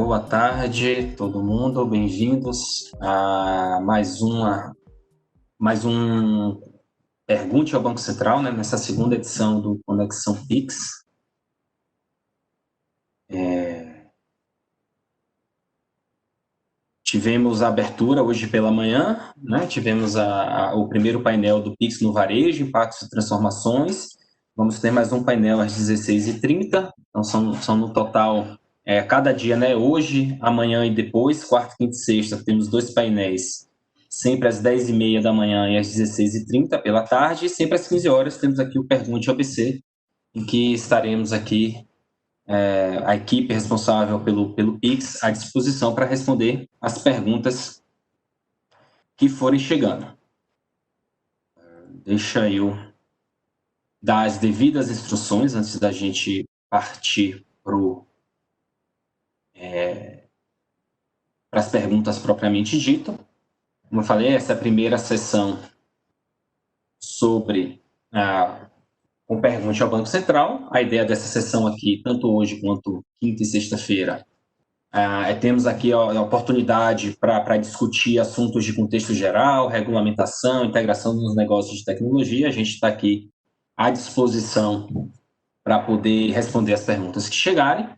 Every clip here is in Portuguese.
Boa tarde, todo mundo. Bem-vindos a mais um Pergunte ao Banco Central, né? Nessa segunda edição do Conexão Pix. Tivemos a abertura hoje pela manhã, né? Tivemos o primeiro painel do Pix no varejo, impactos e transformações. Vamos ter mais um painel às 16h30. Então, são no total, cada dia, né? Hoje, amanhã e depois, quarta, quinta e sexta, temos 2 painéis, sempre às 10h30 da manhã e às 16h30 pela tarde. E sempre às 15 horas temos aqui o Pergunte ABC, em que estaremos aqui, a equipe responsável pelo Pix, à disposição para responder as perguntas que forem chegando. Deixa eu dar as devidas instruções antes da gente partir para as perguntas propriamente dito. Como eu falei, essa é a primeira sessão sobre o Pergunte ao Banco Central. A ideia dessa sessão aqui, tanto hoje quanto quinta e sexta-feira, temos aqui a oportunidade para discutir assuntos de contexto geral, regulamentação, integração nos negócios de tecnologia. A gente está aqui à disposição para poder responder as perguntas que chegarem.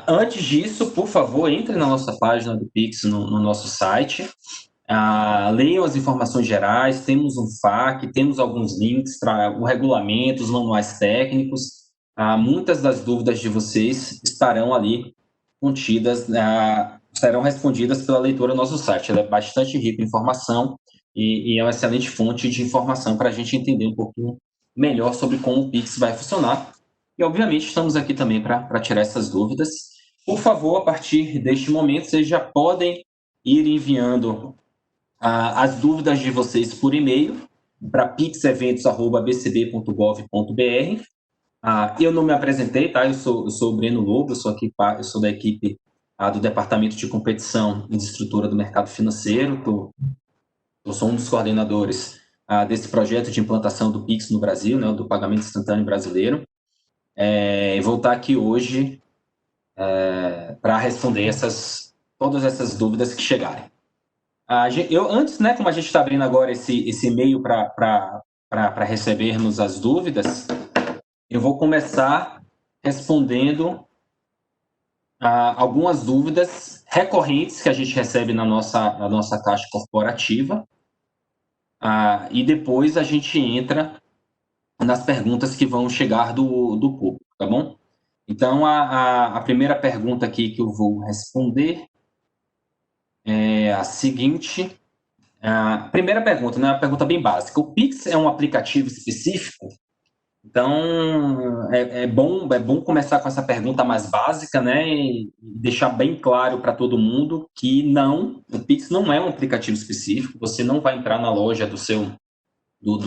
Antes disso, por favor, entre na nossa página do Pix no nosso site. Leiam as informações gerais, temos um FAQ, temos alguns links para o regulamento, os manuais técnicos. Muitas das dúvidas de vocês estarão ali contidas, serão respondidas pela leitura do nosso site. Ela é bastante rica em informação e é uma excelente fonte de informação para a gente entender um pouquinho melhor sobre como o Pix vai funcionar. E, obviamente, estamos aqui também para tirar essas dúvidas. Por favor, a partir deste momento, vocês já podem ir enviando as dúvidas de vocês por e-mail para pixeventos@bcb.gov.br. Eu não me apresentei, tá? Eu sou o Breno Lobo, eu sou da equipe do Departamento de Competição e de Estrutura do Mercado Financeiro. Eu sou um dos coordenadores desse projeto de implantação do Pix no Brasil, né, do pagamento instantâneo brasileiro. Vou estar aqui hoje para responder todas essas dúvidas que chegarem. Antes, né, como a gente está abrindo agora esse e-mail para recebermos as dúvidas, eu vou começar respondendo algumas dúvidas recorrentes que a gente recebe na nossa caixa corporativa, e depois a gente entra nas perguntas que vão chegar do público, tá bom? Então, a primeira pergunta aqui que eu vou responder é a seguinte. A primeira pergunta, né, uma pergunta bem básica. O Pix é um aplicativo específico? Então, é bom começar com essa pergunta mais básica, né, e deixar bem claro para todo mundo que o Pix não é um aplicativo específico. Você não vai entrar na loja do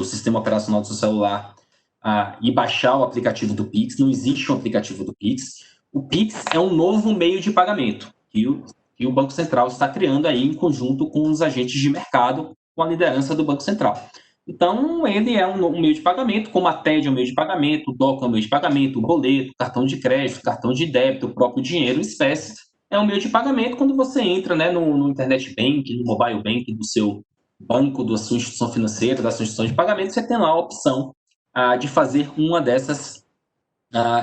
sistema operacional do seu celular e baixar o aplicativo do Pix. Não existe um aplicativo do Pix. O Pix é um novo meio de pagamento que o Banco Central está criando aí em conjunto com os agentes de mercado, com a liderança do Banco Central. Então, ele é um meio de pagamento, como a TED é um meio de pagamento, o DOC é um meio de pagamento, o boleto, cartão de crédito, cartão de débito, o próprio dinheiro, espécie, é um meio de pagamento quando você entra, né, no Internet Bank, no Mobile Bank do seu banco, da sua instituição financeira, da sua instituição de pagamento, você tem lá a opção de fazer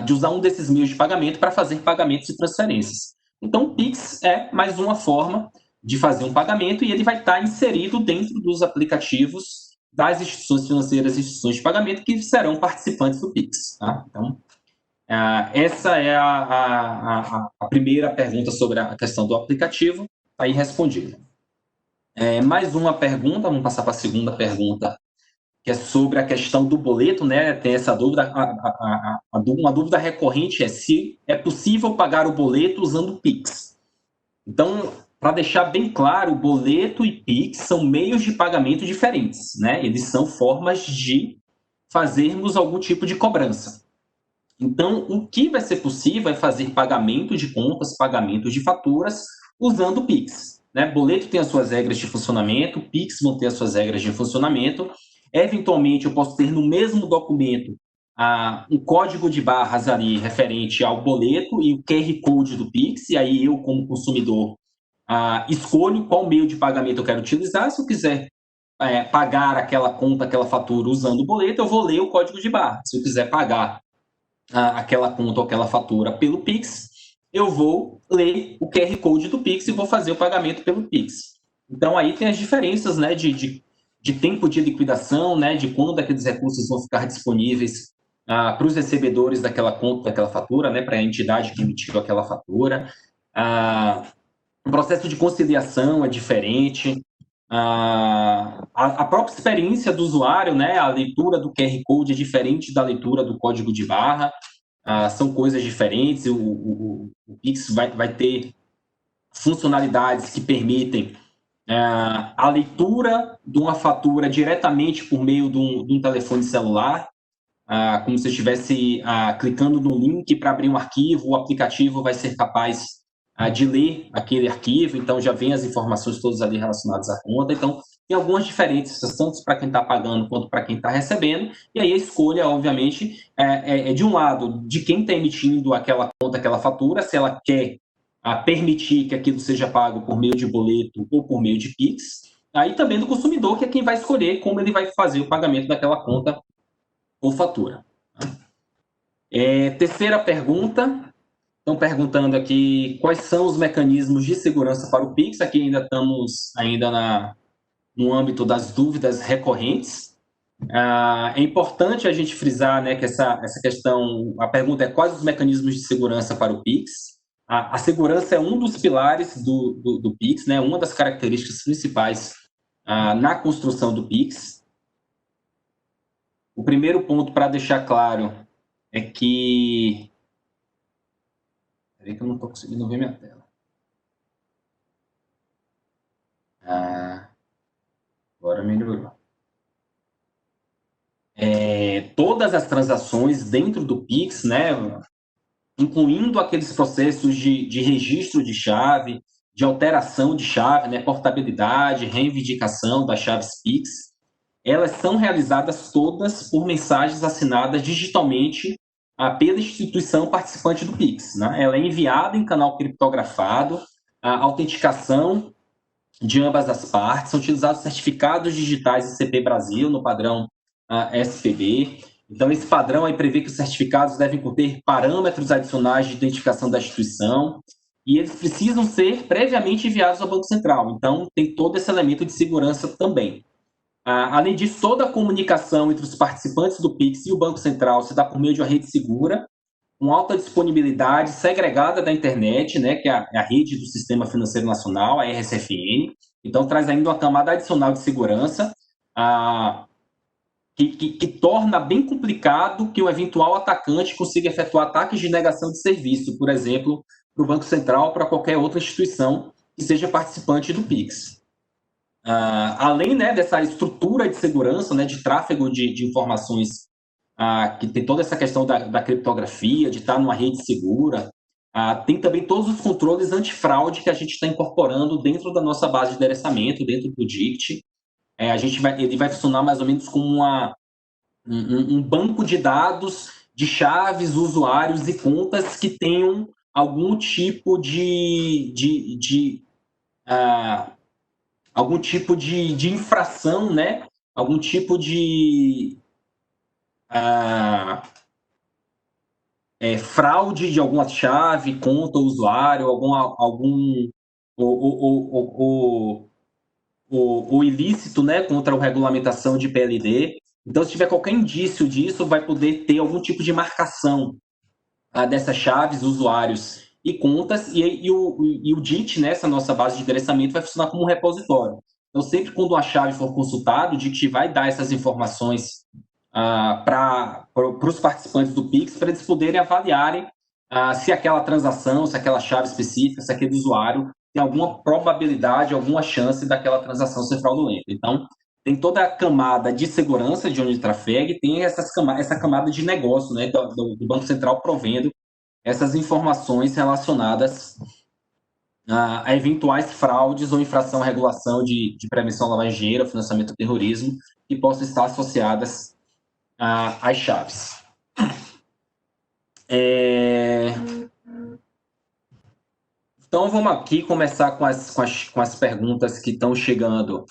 de usar um desses meios de pagamento para fazer pagamentos e transferências. Então, o Pix é mais uma forma de fazer um pagamento e ele vai estar inserido dentro dos aplicativos das instituições financeiras e instituições de pagamento que serão participantes do Pix. Tá? Então, essa é a primeira pergunta sobre a questão do aplicativo, aí respondida. Mais uma pergunta, vamos passar para a segunda pergunta, que é sobre a questão do boleto, né? Tem essa dúvida, uma dúvida recorrente é se é possível pagar o boleto usando o Pix. Então, para deixar bem claro, o boleto e Pix são meios de pagamento diferentes, né? Eles são formas de fazermos algum tipo de cobrança. Então, o que vai ser possível é fazer pagamento de contas, pagamento de faturas, usando o Pix, né? Boleto tem as suas regras de funcionamento, o Pix vão ter as suas regras de funcionamento. Eventualmente, eu posso ter no mesmo documento um código de barras ali referente ao boleto e o QR Code do Pix, e aí eu, como consumidor, escolho qual meio de pagamento eu quero utilizar. Se eu quiser pagar aquela conta, aquela fatura usando o boleto, eu vou ler o código de barra. Se eu quiser pagar aquela conta ou aquela fatura pelo Pix, eu vou ler o QR Code do Pix e vou fazer o pagamento pelo Pix. Então, aí tem as diferenças, né, de tempo de liquidação, né, de quando aqueles recursos vão ficar disponíveis para os recebedores daquela conta, daquela fatura, né, para a entidade que emitiu aquela fatura. O processo de conciliação é diferente. A própria experiência do usuário, né, a leitura do QR Code é diferente da leitura do código de barra. São coisas diferentes. O Pix vai ter funcionalidades que permitem a leitura de uma fatura diretamente por meio de um telefone celular, como se eu estivesse clicando no link para abrir um arquivo. O aplicativo vai ser capaz de ler aquele arquivo, então já vem as informações todas ali relacionadas à conta. Então, tem algumas diferenças, tanto para quem está pagando quanto para quem está recebendo, e aí a escolha, obviamente, é de um lado, de quem está emitindo aquela conta, aquela fatura, se ela quer permitir que aquilo seja pago por meio de boleto ou por meio de Pix, aí também do consumidor, que é quem vai escolher como ele vai fazer o pagamento daquela conta ou fatura. Terceira pergunta, estão perguntando aqui quais são os mecanismos de segurança para o Pix. Aqui ainda estamos no âmbito das dúvidas recorrentes. É importante a gente frisar, né, que essa questão, a pergunta é quais os mecanismos de segurança para o Pix. A segurança é um dos pilares do Pix, né, uma das características principais na construção do Pix. O primeiro ponto para deixar claro é que... Peraí que eu não estou conseguindo ver minha tela. Agora melhorou. Todas as transações dentro do Pix, né, incluindo aqueles processos de registro de chave, de alteração de chave, né, portabilidade, reivindicação das chaves Pix, elas são realizadas todas por mensagens assinadas digitalmente pela instituição participante do Pix, né? Ela é enviada em canal criptografado, a autenticação de ambas as partes, são utilizados certificados digitais ICP Brasil no padrão SPB. Então, esse padrão aí prevê que os certificados devem conter parâmetros adicionais de identificação da instituição e eles precisam ser previamente enviados ao Banco Central. Então, tem todo esse elemento de segurança também. Além disso, toda a comunicação entre os participantes do Pix e o Banco Central se dá por meio de uma rede segura, com alta disponibilidade, segregada da internet, né, que é a rede do Sistema Financeiro Nacional, a RSFN. Então, traz ainda uma camada adicional de segurança, que torna bem complicado que um eventual atacante consiga efetuar ataques de negação de serviço, por exemplo, para o Banco Central ou para qualquer outra instituição que seja participante do Pix. Além, né, dessa estrutura de segurança, né, de tráfego de informações, que tem toda essa questão da criptografia, de estar numa rede segura, tem também todos os controles antifraude que a gente está incorporando dentro da nossa base de endereçamento, dentro do DICT. Ele vai funcionar mais ou menos como um banco de dados de chaves, usuários e contas que tenham algum tipo de infração, né? Algum tipo de fraude de alguma chave, conta, usuário, o ilícito, né, contra a regulamentação de PLD. Então, se tiver qualquer indício disso, vai poder ter algum tipo de marcação dessas chaves, usuários e contas, e o DIT, né, essa nossa base de endereçamento, vai funcionar como um repositório. Então, sempre quando a chave for consultada, o DIT vai dar essas informações para os participantes do Pix, para eles poderem avaliarem se aquela transação, se aquela chave específica, se aquele usuário tem alguma probabilidade, alguma chance daquela transação ser fraudulenta. Então, tem toda a camada de segurança de onde trafega e tem essa camada de negócio, né, do Banco Central provendo essas informações relacionadas a eventuais fraudes ou infração à regulação de prevenção à lavagem de dinheiro, financiamento ao terrorismo, que possam estar associadas às chaves. Então, vamos aqui começar com as perguntas que estão chegando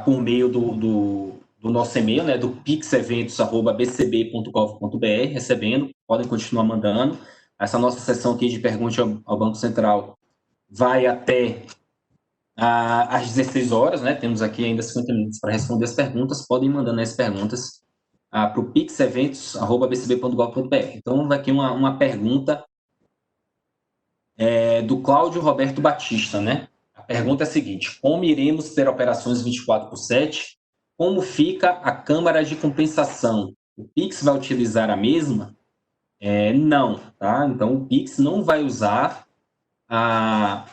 por meio do nosso e-mail, né, do pixeventos@bcb.gov.br, recebendo, podem continuar mandando. Essa nossa sessão aqui de perguntas ao Banco Central vai até às 16 horas, né? Temos aqui ainda 50 minutos para responder as perguntas. Podem mandando as perguntas para o pixeventos@bcb.gov.br. Então, vai aqui uma pergunta do Cláudio Roberto Batista, né? A pergunta é a seguinte: como iremos ter operações 24/7? Como fica a câmara de compensação? O Pix vai utilizar a mesma? Não, tá? Então, o Pix não vai usar a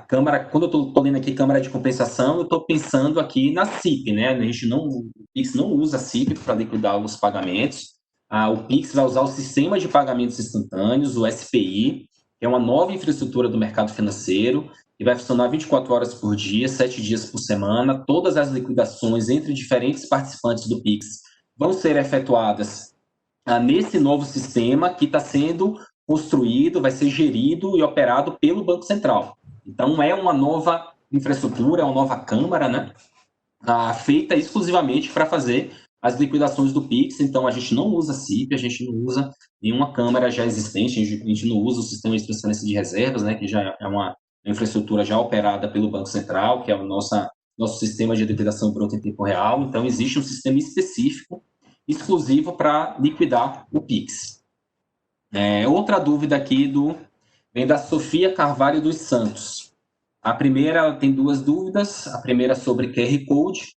câmara. Quando eu estou lendo aqui câmara de compensação, eu estou pensando aqui na CIP, né? O Pix não usa a CIP para liquidar os pagamentos. O Pix vai usar o sistema de pagamentos instantâneos, o SPI, que é uma nova infraestrutura do mercado financeiro, que vai funcionar 24 horas por dia, 7 dias por semana. Todas as liquidações entre diferentes participantes do Pix vão ser efetuadas nesse novo sistema que está sendo construído, vai ser gerido e operado pelo Banco Central. Então, é uma nova infraestrutura, é uma nova câmara, né? Feita exclusivamente para fazer as liquidações do Pix. Então, a gente não usa CIP, a gente não usa nenhuma câmara já existente, a gente não usa o sistema de transferência de reservas, né, que já é uma infraestrutura já operada pelo Banco Central, que é o nosso sistema de liquidação bruta em tempo real. Então, existe um sistema específico, exclusivo para liquidar o Pix. Outra dúvida aqui vem da Sofia Carvalho dos Santos. A primeira, ela tem duas dúvidas. A primeira sobre QR Code,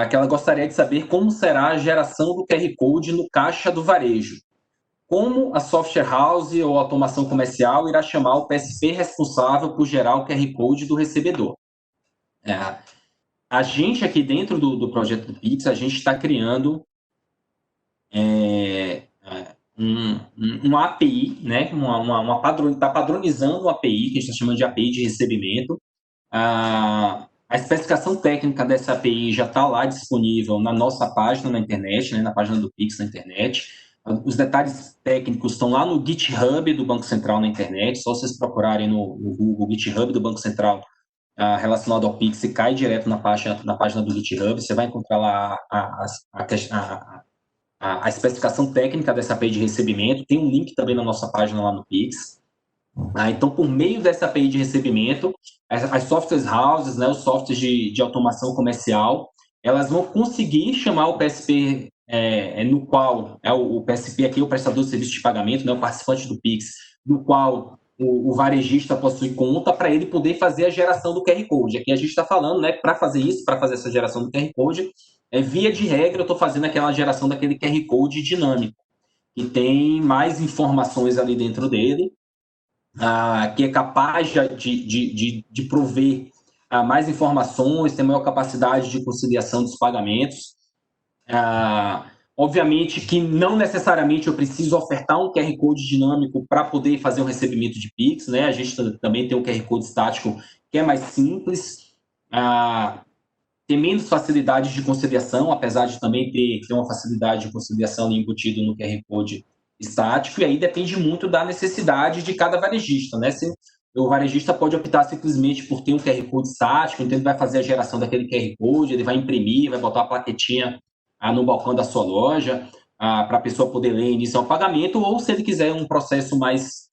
que ela gostaria de saber como será a geração do QR Code no caixa do varejo. Como a software house ou automação comercial irá chamar o PSP responsável por gerar o QR Code do recebedor? A gente aqui dentro do projeto do Pix, a gente está criando uma API, né? Está padronizando uma API, que a gente está chamando de API de recebimento. A especificação técnica dessa API já está lá disponível na nossa página na internet, né? Na página do Pix na internet. Os detalhes técnicos estão lá no GitHub do Banco Central na internet. Só vocês procurarem no Google GitHub do Banco Central relacionado ao Pix, e cai direto na página do GitHub. Você vai encontrar lá a especificação técnica dessa API de recebimento. Tem um link também na nossa página lá no Pix. Então, por meio dessa API de recebimento, as software houses, né, os softwares de automação comercial, elas vão conseguir chamar o PSP, no qual o PSP aqui é o prestador de serviço de pagamento, né, o participante do Pix, no qual o varejista possui conta, para ele poder fazer a geração do QR Code. Aqui a gente está falando, né, para fazer isso, para fazer essa geração do QR Code, via de regra, eu estou fazendo aquela geração daquele QR Code dinâmico, que tem mais informações ali dentro dele, que é capaz de prover mais informações, tem maior capacidade de conciliação dos pagamentos. Obviamente que não necessariamente eu preciso ofertar um QR Code dinâmico para poder fazer o recebimento de Pix, né? A gente também tem um QR Code estático que é mais simples, tem menos facilidade de conciliação, apesar de também ter uma facilidade de conciliação embutido no QR Code estático, e aí depende muito da necessidade de cada varejista, né? O varejista pode optar simplesmente por ter um QR Code estático, então ele vai fazer a geração daquele QR Code, ele vai imprimir, vai botar a plaquetinha no balcão da sua loja, para a pessoa poder ler e iniciar o pagamento, ou se ele quiser um processo mais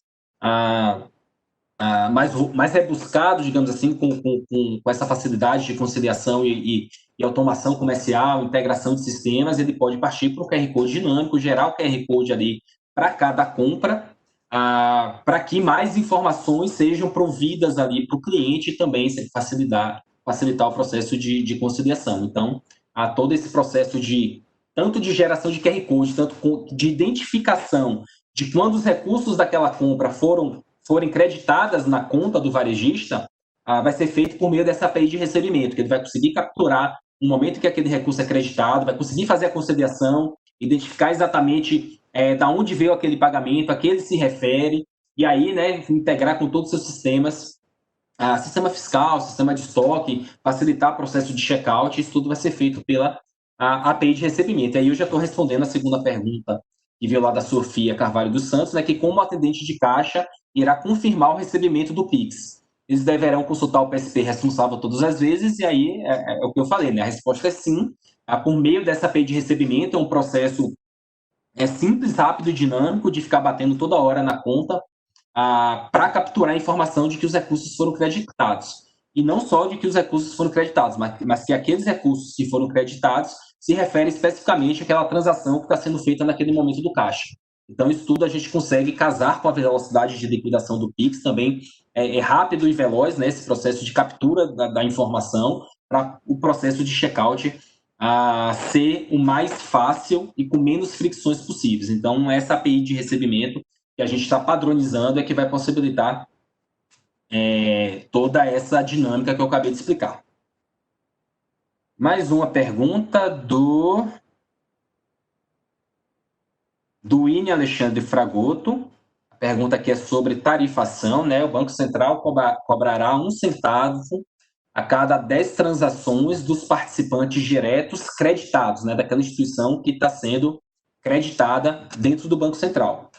rebuscado, digamos assim, com essa facilidade de conciliação e automação comercial, integração de sistemas, ele pode partir para o QR Code dinâmico, gerar o QR Code ali para cada compra, para que mais informações sejam providas ali para o cliente e também facilitar o processo de conciliação. Então, todo esse processo tanto de geração de QR Code, tanto de identificação de quando os recursos daquela compra forem creditadas na conta do varejista, vai ser feito por meio dessa API de recebimento, que ele vai conseguir capturar o momento que aquele recurso é creditado, vai conseguir fazer a conciliação, identificar exatamente da onde veio aquele pagamento, a que ele se refere, e aí, né, integrar com todos os seus sistemas, sistema fiscal, sistema de estoque, facilitar o processo de checkout. Isso tudo vai ser feito pela API de recebimento. E aí eu já estou respondendo a segunda pergunta que veio lá da Sofia Carvalho dos Santos, né, que como atendente de caixa irá confirmar o recebimento do Pix. Eles deverão consultar o PSP responsável todas as vezes, e aí é o que eu falei, né? A resposta é sim. Por meio dessa API de recebimento, é um processo simples, rápido e dinâmico de ficar batendo toda hora na conta para capturar a informação de que os recursos foram creditados. E não só de que os recursos foram creditados, mas que aqueles recursos que foram creditados se referem especificamente àquela transação que está sendo feita naquele momento do caixa. Então, isso tudo a gente consegue casar com a velocidade de liquidação do Pix, também é rápido e veloz, né, esse processo de captura da informação para o processo de checkout ser o mais fácil e com menos fricções possíveis. Então, essa API de recebimento que a gente está padronizando é que vai possibilitar toda essa dinâmica que eu acabei de explicar. Mais uma pergunta do Ine Alexandre Fragoto. A pergunta aqui é sobre tarifação, né? O Banco Central cobrará 1 centavo a cada 10 transações dos participantes diretos creditados, né? Daquela instituição que está sendo creditada dentro do Banco Central.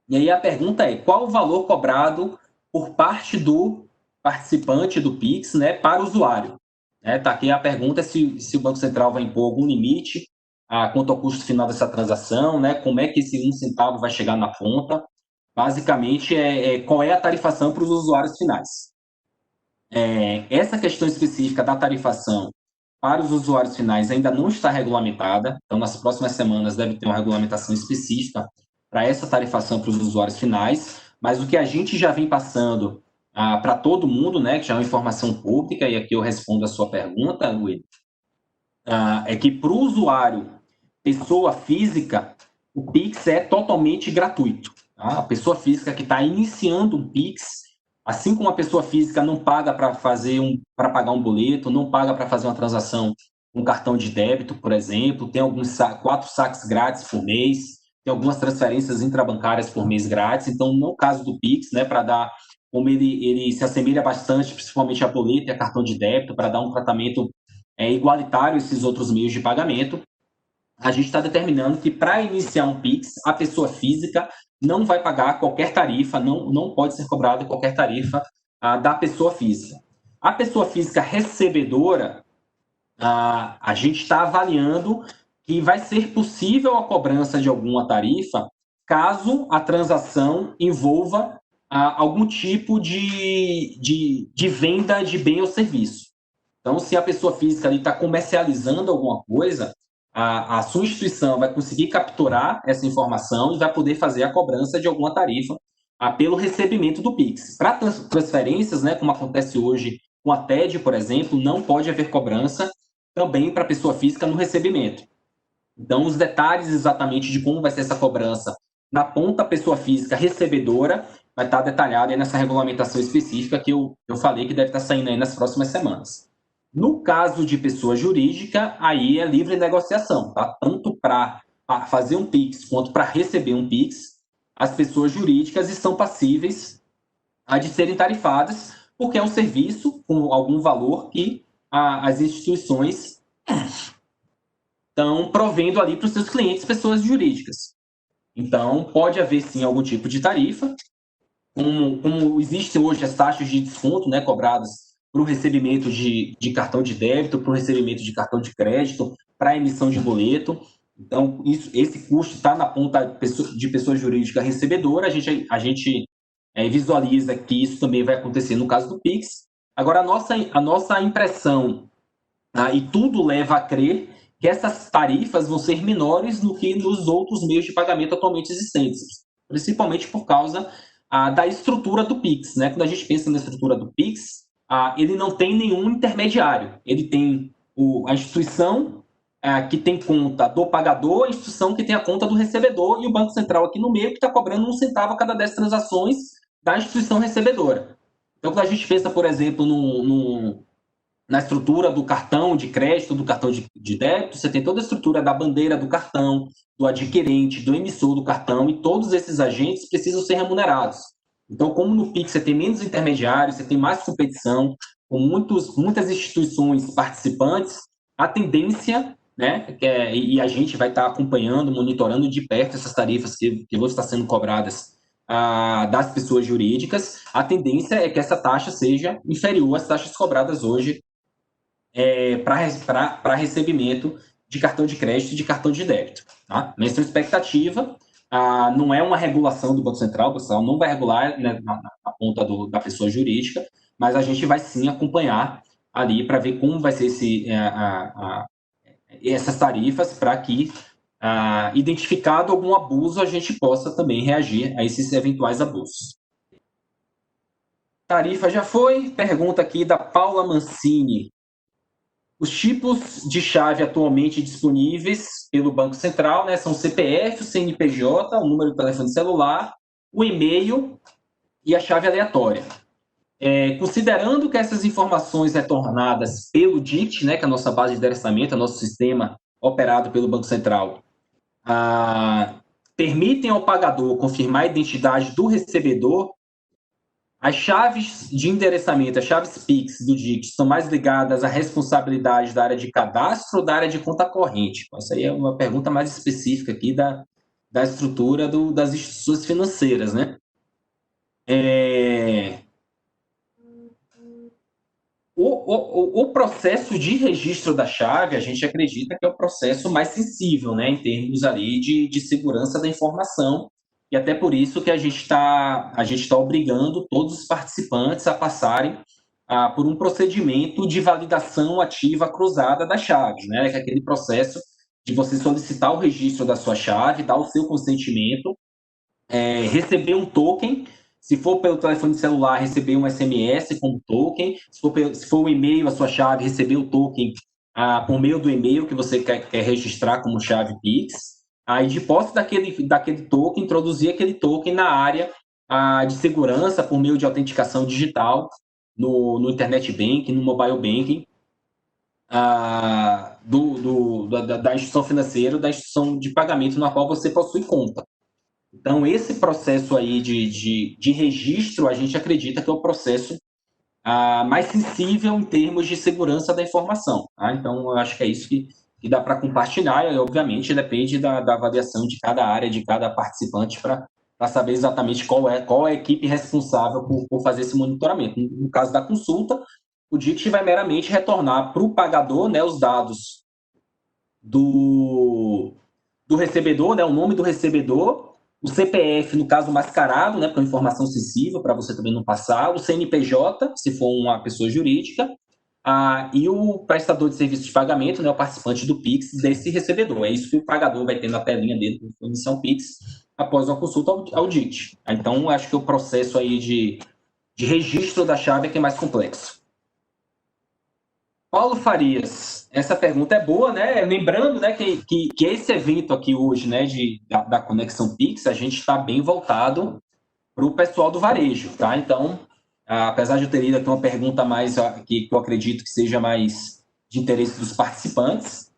E aí a pergunta é, qual o valor cobrado por parte do participante do Pix, né, para o usuário? Tá aqui a pergunta se o Banco Central vai impor algum limite quanto ao custo final dessa transação, né, como é que esse 1 centavo vai chegar na ponta. Basicamente, qual é a tarifação para os usuários finais. Essa questão específica da tarifação para os usuários finais ainda não está regulamentada, então nas próximas semanas deve ter uma regulamentação específica para essa tarifação para os usuários finais, mas o que a gente já vem passando para todo mundo, né, que já é uma informação pública, e aqui eu respondo a sua pergunta, Luiz, é que para o usuário pessoa física, o Pix é totalmente gratuito. Tá? A pessoa física que está iniciando um Pix, assim como a pessoa física não paga para pagar um boleto, não paga para fazer uma transação com um cartão de débito, por exemplo, tem alguns 4 saques grátis por mês, tem algumas transferências intrabancárias por mês grátis. Então, no caso do Pix, né, para dar, como ele se assemelha bastante, principalmente a boleto e a cartão de débito, para dar um tratamento igualitário a esses outros meios de pagamento, a gente está determinando que para iniciar um Pix, a pessoa física não vai pagar qualquer tarifa, não pode ser cobrada qualquer tarifa da pessoa física. A pessoa física recebedora, a gente está avaliando que vai ser possível a cobrança de alguma tarifa caso a transação envolva algum tipo de venda de bem ou serviço. Então, se a pessoa física está comercializando alguma coisa, a sua instituição vai conseguir capturar essa informação e vai poder fazer a cobrança de alguma tarifa pelo recebimento do Pix. Para transferências, né, como acontece hoje com a TED, por exemplo, não pode haver cobrança também para a pessoa física no recebimento. Então, os detalhes exatamente de como vai ser essa cobrança na ponta pessoa física recebedora vai estar detalhado aí nessa regulamentação específica que eu falei que deve estar saindo aí nas próximas semanas. No caso de pessoa jurídica, aí é livre negociação, tá? Tanto para fazer um Pix quanto para receber um Pix, as pessoas jurídicas estão passíveis de serem tarifadas, porque é um serviço com algum valor que as instituições estão provendo ali para os seus clientes, pessoas jurídicas. Então, pode haver sim algum tipo de tarifa, como existem hoje as taxas de desconto, né, cobradas para o recebimento de cartão de débito, para o recebimento de cartão de crédito, para a emissão de boleto. Então, esse custo está na ponta de pessoa jurídica recebedora. A gente visualiza que isso também vai acontecer no caso do Pix. Agora, a nossa impressão, e tudo leva a crer que essas tarifas vão ser menores do que nos outros meios de pagamento atualmente existentes, principalmente por causa da estrutura do Pix, né? Quando a gente pensa na estrutura do Pix, ele não tem nenhum intermediário. Ele tem a instituição que tem conta do pagador, a instituição que tem a conta do recebedor e o Banco Central aqui no meio que está cobrando 1 centavo a cada 10 transações da instituição recebedora. Então, quando a gente pensa, por exemplo, na estrutura do cartão de crédito, do cartão de débito, você tem toda a estrutura da bandeira do cartão, do adquirente, do emissor do cartão, e todos esses agentes precisam ser remunerados. Então, como no Pix você tem menos intermediários, você tem mais competição, com muitas instituições participantes, a tendência, né? E a gente vai estar acompanhando, monitorando de perto essas tarifas que vão estar sendo cobradas das pessoas jurídicas. A tendência é que essa taxa seja inferior às taxas cobradas hoje para recebimento de cartão de crédito e de cartão de débito. Tá? Nessa expectativa, não é uma regulação do Banco Central, o Banco Central não vai regular, né, na ponta da pessoa jurídica, mas a gente vai sim acompanhar ali para ver como vai ser essas tarifas, para que, identificado algum abuso, a gente possa também reagir a esses eventuais abusos. Tarifa já foi. Pergunta aqui da Paula Mancini. Os tipos de chave atualmente disponíveis pelo Banco Central, né, são CPF, o CNPJ, o número de telefone celular, o e-mail e a chave aleatória. Considerando que essas informações retornadas pelo DICT, né, que é a nossa base de endereçamento, é o nosso sistema operado pelo Banco Central, permitem ao pagador confirmar a identidade do recebedor, as chaves de endereçamento, as chaves PIX do DICT, são mais ligadas à responsabilidade da área de cadastro ou da área de conta corrente? Essa aí é uma pergunta mais específica aqui da estrutura das instituições financeiras, né? O processo de registro da chave, a gente acredita que é o processo mais sensível, né, em termos ali de segurança da informação, e até por isso que a gente está obrigando todos os participantes a passarem por um procedimento de validação ativa cruzada da chave, né, que é aquele processo de você solicitar o registro da sua chave, dar o seu consentimento, receber um token. Se for pelo telefone celular, receber um SMS com o token. Se for o e-mail, a sua chave, receber o token por meio do e-mail que você quer registrar como chave Pix. Aí, de posse daquele token, introduzir aquele token na área de segurança por meio de autenticação digital no Internet Banking, no Mobile Banking, da instituição financeira, da instituição de pagamento na qual você possui conta. Então, esse processo aí de registro, a gente acredita que é o processo mais sensível em termos de segurança da informação. Tá? Então, eu acho que é isso que dá para compartilhar, e obviamente depende da avaliação de cada área, de cada participante, para saber exatamente qual é a equipe responsável por fazer esse monitoramento. No caso da consulta, o DICT vai meramente retornar para o pagador, né, os dados do recebedor, né, o nome do recebedor, o CPF, no caso mascarado, né, porque é uma informação sensível, para você também não passar, o CNPJ, se for uma pessoa jurídica, e o prestador de serviço de pagamento, né, o participante do Pix desse recebedor. É isso que o pagador vai ter na telinha dele, para iniciar o Pix, após uma consulta ao DICT. Então, acho que o processo aí de registro da chave é que é mais complexo. Paulo Farias, essa pergunta é boa, né? Lembrando, né, que esse evento aqui hoje, né, da Conexão Pix, a gente está bem voltado para o pessoal do varejo, tá? Então, apesar de eu ter lido aqui uma pergunta mais que eu acredito que seja mais de interesse dos participantes,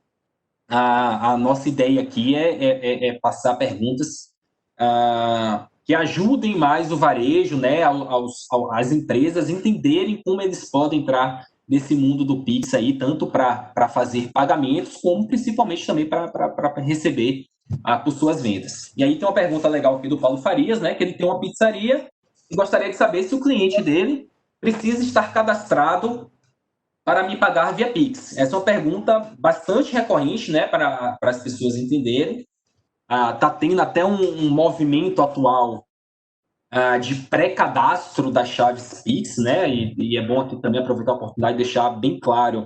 a nossa ideia aqui é passar perguntas que ajudem mais o varejo, né, as empresas entenderem como eles podem entrar nesse mundo do Pix aí, tanto para fazer pagamentos, como principalmente também para receber por suas vendas. E aí tem uma pergunta legal aqui do Paulo Farias, né, que ele tem uma pizzaria e gostaria de saber se o cliente dele precisa estar cadastrado para me pagar via Pix. Essa é uma pergunta bastante recorrente, né, para as pessoas entenderem. Está tendo até um movimento atual de pré-cadastro das chaves Pix, né? E é bom aqui também aproveitar a oportunidade de deixar bem claro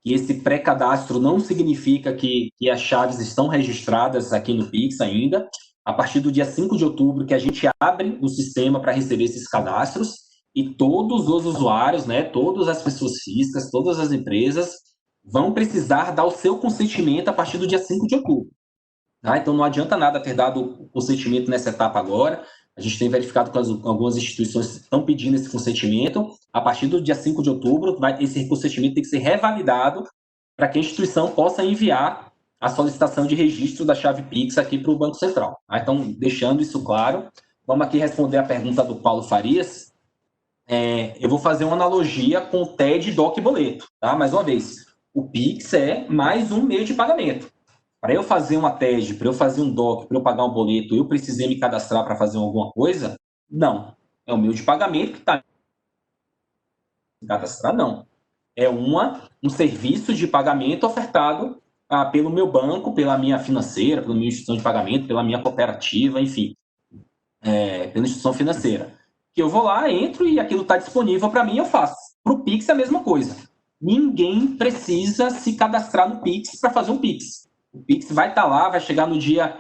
que esse pré-cadastro não significa que as chaves estão registradas aqui no Pix ainda. A partir do dia 5 de outubro que a gente abre o sistema para receber esses cadastros, e todos os usuários, né, todas as pessoas físicas, todas as empresas vão precisar dar o seu consentimento a partir do dia 5 de outubro. Tá? Então, não adianta nada ter dado o consentimento nessa etapa agora. A gente tem verificado que algumas instituições estão pedindo esse consentimento. A partir do dia 5 de outubro, esse consentimento tem que ser revalidado para que a instituição possa enviar a solicitação de registro da chave Pix aqui para o Banco Central. Tá? Então, deixando isso claro, vamos aqui responder a pergunta do Paulo Farias. Eu vou fazer uma analogia com o TED, DOC e boleto. Tá? Mais uma vez, O Pix é mais um meio de pagamento. Para eu fazer uma TED, para eu fazer um DOC, para eu pagar um boleto, eu precisei me cadastrar para fazer alguma coisa? Não. É o meio de pagamento que está cadastrar, não. É um serviço de pagamento ofertado pelo meu banco, pela minha financeira, pela minha instituição de pagamento, pela minha cooperativa, enfim, pela instituição financeira. Que eu vou lá, entro e aquilo está disponível para mim, eu faço. Para o Pix é a mesma coisa. Ninguém precisa se cadastrar no Pix para fazer um Pix. O Pix vai estar lá, vai chegar no dia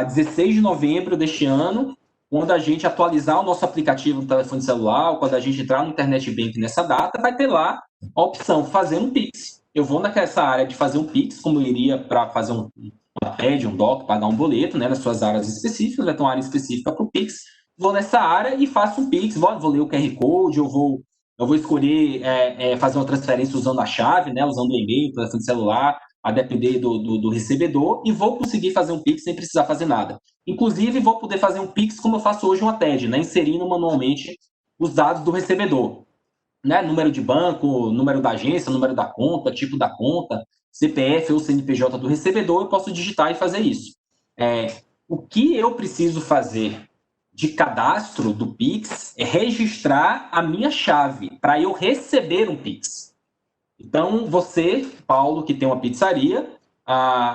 16 de novembro deste ano, quando a gente atualizar o nosso aplicativo no telefone celular, ou quando a gente entrar no Internet Bank nessa data, vai ter lá a opção fazer um Pix. Eu vou nessa área de fazer um Pix, como eu iria para fazer uma TED, um DOC, pagar um boleto, né, nas suas áreas específicas, vai ter uma área específica para o Pix. Vou nessa área e faço um Pix, vou ler o QR Code, eu vou escolher fazer uma transferência usando a chave, né, usando o e-mail, o telefone celular, a depender do recebedor, e vou conseguir fazer um Pix sem precisar fazer nada. Inclusive, vou poder fazer um Pix como eu faço hoje uma TED, né, inserindo manualmente os dados do recebedor. Né, número de banco, número da agência, número da conta, tipo da conta, CPF ou CNPJ do recebedor, eu posso digitar e fazer isso. O que eu preciso fazer de cadastro do Pix é registrar a minha chave para eu receber um Pix. Então, você, Paulo, que tem uma pizzaria,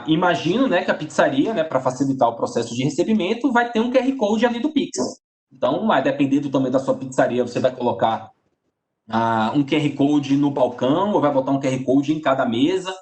imagino, né, que a pizzaria, né, para facilitar o processo de recebimento, vai ter um QR Code ali do Pix. Então, vai depender do tamanho da sua pizzaria, você vai colocar um QR Code no balcão, ou vai botar um QR Code em cada mesa,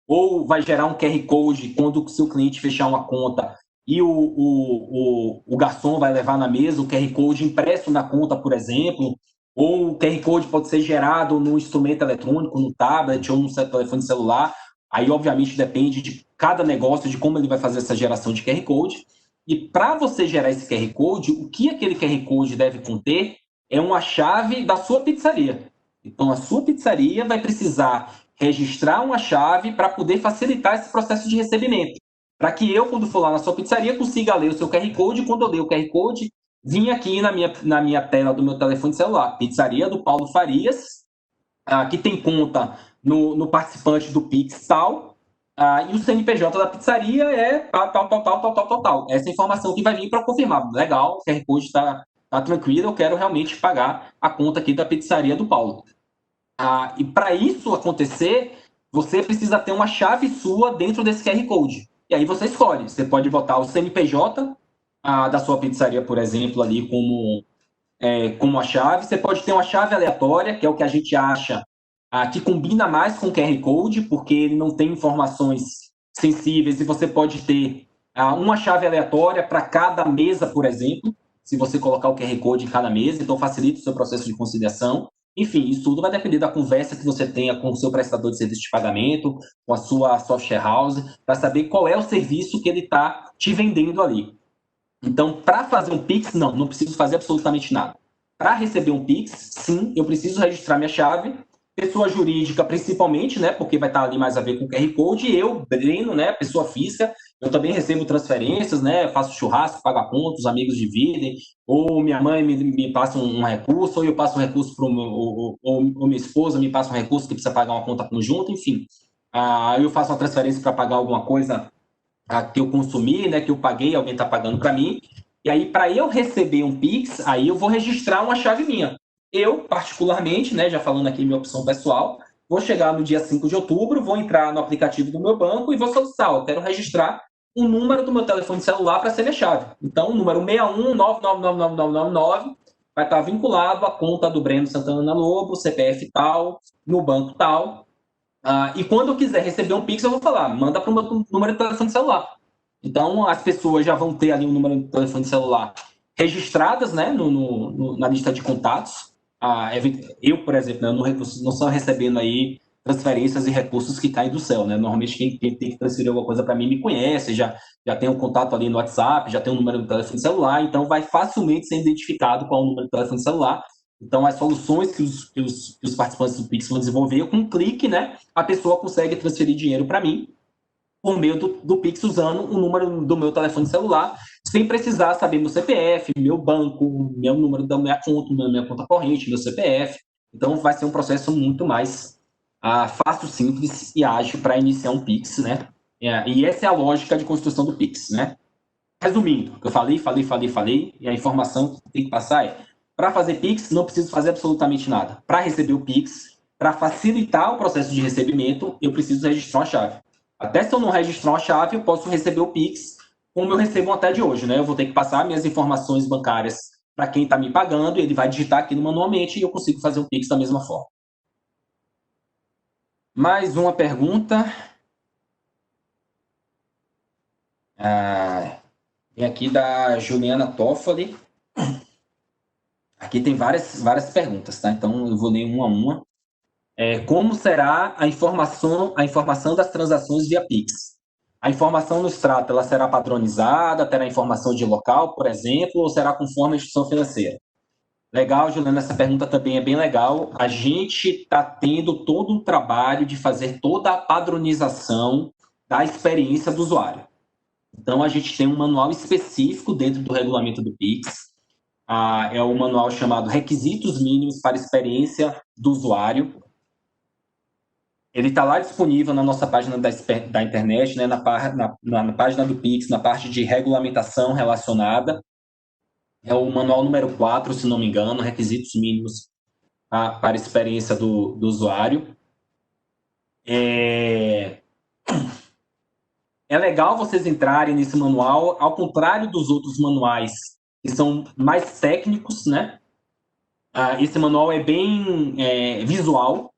ou vai gerar um QR Code quando o seu cliente fechar uma conta e o garçom vai levar na mesa o QR Code impresso na conta, por exemplo, ou o QR Code pode ser gerado no instrumento eletrônico, no tablet ou no telefone celular. Aí, obviamente, depende de cada negócio, de como ele vai fazer essa geração de QR Code. E para você gerar esse QR Code, o que aquele QR Code deve conter é uma chave da sua pizzaria. Então, a sua pizzaria vai precisar registrar uma chave para poder facilitar esse processo de recebimento. Para que eu, quando for lá na sua pizzaria, consiga ler o seu QR Code, e quando eu ler o QR Code, vim aqui na minha tela do meu telefone celular, pizzaria do Paulo Farias, que tem conta no participante do Pix tal, e o CNPJ da pizzaria é tal. Essa informação que vai vir para confirmar. Legal, o QR Code está tranquilo, eu quero realmente pagar a conta aqui da pizzaria do Paulo. E para isso acontecer, você precisa ter uma chave sua dentro desse QR Code. E aí você escolhe. Você pode botar o CNPJ da sua pizzaria, por exemplo, ali como a chave. Você pode ter uma chave aleatória, que é o que a gente acha que combina mais com o QR Code, porque ele não tem informações sensíveis, e você pode ter uma chave aleatória para cada mesa, por exemplo, se você colocar o QR Code em cada mesa, então facilita o seu processo de conciliação. Enfim, isso tudo vai depender da conversa que você tenha com o seu prestador de serviço de pagamento, com a sua software house, para saber qual é o serviço que ele está te vendendo ali. Então, para fazer um Pix, não preciso fazer absolutamente nada. Para receber um Pix, sim, eu preciso registrar minha chave, pessoa jurídica principalmente, né, porque vai estar ali mais a ver com o QR Code, e eu, Breno, né, pessoa física, eu também recebo transferências, né, faço churrasco, pago a conta, os amigos dividem, ou minha mãe me passa um recurso, ou eu passo um recurso para ou minha esposa me passa um recurso que precisa pagar uma conta conjunta, enfim. Eu faço uma transferência para pagar alguma coisa que eu consumi, né, que eu paguei, alguém está pagando para mim, e aí para eu receber um Pix, aí eu vou registrar uma chave minha. Eu, particularmente, né, já falando aqui minha opção pessoal, vou chegar no dia 5 de outubro, vou entrar no aplicativo do meu banco e vou solicitar, eu quero registrar o número do meu telefone celular para ser minha chave. Então, o número 61999999 vai estar vinculado à conta do Breno Santana Lobo, CPF tal, no banco tal, e quando eu quiser receber um Pix, eu vou falar, manda para o meu número de telefone celular. Então, as pessoas já vão ter ali um número de telefone celular registradas, né, na lista de contatos. Eu, por exemplo, né, não estou recebendo aí transferências e recursos que caem do céu, né? Normalmente quem tem que transferir alguma coisa para mim me conhece, já tem um contato ali no WhatsApp, já tem um número de telefone celular, então vai facilmente ser identificado qual é o número de telefone celular. Então, as soluções que os participantes do Pix vão desenvolver, com um clique, né, a pessoa consegue transferir dinheiro para mim por meio do Pix, usando o número do meu telefone celular, sem precisar saber meu CPF, meu banco, meu número da minha conta corrente, meu CPF. Então, vai ser um processo muito mais fácil, simples e ágil para iniciar um Pix, né? E essa é a lógica de construção do Pix, né? Resumindo, eu falei, e a informação que tem que passar é: para fazer Pix, não preciso fazer absolutamente nada. Para receber o Pix, para facilitar o processo de recebimento, eu preciso registrar uma chave. Até se eu não registrar uma chave, eu posso receber o Pix como eu recebo até de hoje, né? Eu vou ter que passar minhas informações bancárias para quem está me pagando, ele vai digitar aquilo manualmente e eu consigo fazer o Pix da mesma forma. Mais uma pergunta. Vem aqui da Juliana Toffoli. Aqui tem várias perguntas, tá? Então eu vou ler uma a uma. Como será a informação das transações via Pix? A informação no extrato, ela será padronizada, terá informação de local, por exemplo, ou será conforme a instituição financeira? Legal, Juliana, essa pergunta também é bem legal. A gente está tendo todo um trabalho de fazer toda a padronização da experiência do usuário. Então, a gente tem um manual específico dentro do regulamento do Pix. É o manual chamado Requisitos Mínimos para a Experiência do Usuário. Ele está lá disponível na nossa página da internet, né, na página do Pix, na parte de regulamentação relacionada. É o manual número 4, se não me engano, Requisitos Mínimos para a Experiência do Usuário. É legal vocês entrarem nesse manual, ao contrário dos outros manuais, que são mais técnicos, né? Esse manual é bem visual,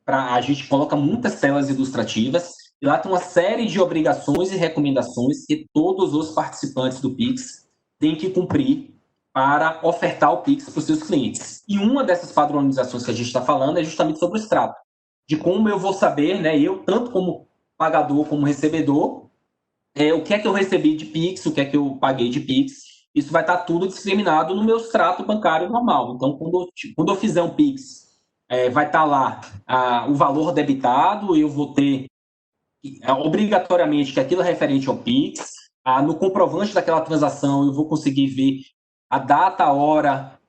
a gente coloca muitas telas ilustrativas, e lá tem uma série de obrigações e recomendações que todos os participantes do Pix têm que cumprir para ofertar o Pix para os seus clientes. E uma dessas padronizações que a gente está falando é justamente sobre o extrato, de como eu vou saber, né, eu, tanto como pagador como recebedor, o que é que eu recebi de Pix, o que é que eu paguei de Pix. Isso vai estar tudo discriminado no meu extrato bancário normal. Então, quando eu fizer um Pix, vai estar lá o valor debitado, eu vou ter obrigatoriamente que aquilo é referente ao Pix. No comprovante daquela transação, eu vou conseguir ver a data, a hora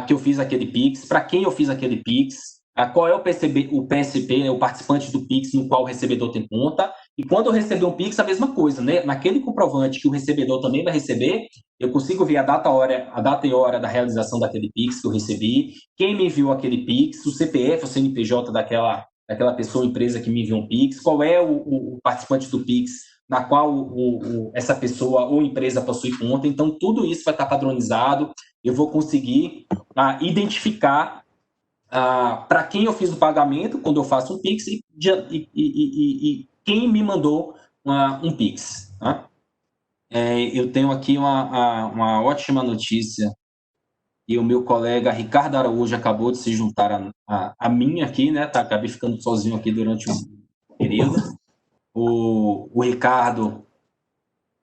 que eu fiz aquele Pix, para quem eu fiz aquele Pix, qual é o PSP, né, o participante do Pix no qual o recebedor tem conta. E quando eu receber um Pix, a mesma coisa, né? Naquele comprovante que o recebedor também vai receber, eu consigo ver a data e hora da realização daquele Pix que eu recebi, quem me enviou aquele Pix, o CPF, o CNPJ daquela pessoa, empresa que me enviou um Pix, qual é o participante do Pix na qual essa pessoa ou empresa possui conta. Então, tudo isso vai estar padronizado. Eu vou conseguir identificar para quem eu fiz o pagamento quando eu faço um Pix e quem me mandou um Pix. Tá? Eu tenho aqui uma ótima notícia e o meu colega Ricardo Araújo acabou de se juntar a mim aqui, né? Acabei ficando sozinho aqui durante um período. O Ricardo,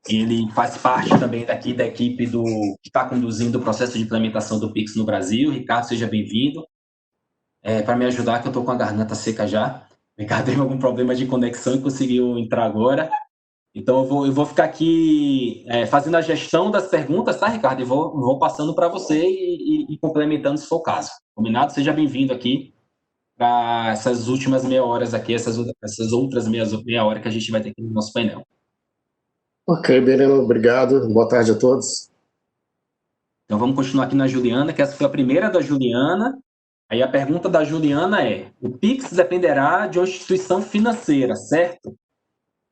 ele faz parte também daqui da equipe que está conduzindo o processo de implementação do Pix no Brasil. Ricardo, seja bem-vindo. Para me ajudar, que eu estou com a garganta seca já. O Ricardo teve algum problema de conexão e conseguiu entrar agora. Então, eu vou ficar aqui fazendo a gestão das perguntas, tá, Ricardo? E vou passando para você e complementando se for o caso. Combinado? Seja bem-vindo aqui para essas últimas meia horas aqui, essas outras meia hora que a gente vai ter aqui no nosso painel. Ok, Bereno, obrigado. Boa tarde a todos. Então, vamos continuar aqui na Juliana, que essa foi a primeira da Juliana. Aí a pergunta da Juliana é: o Pix dependerá de uma instituição financeira, certo?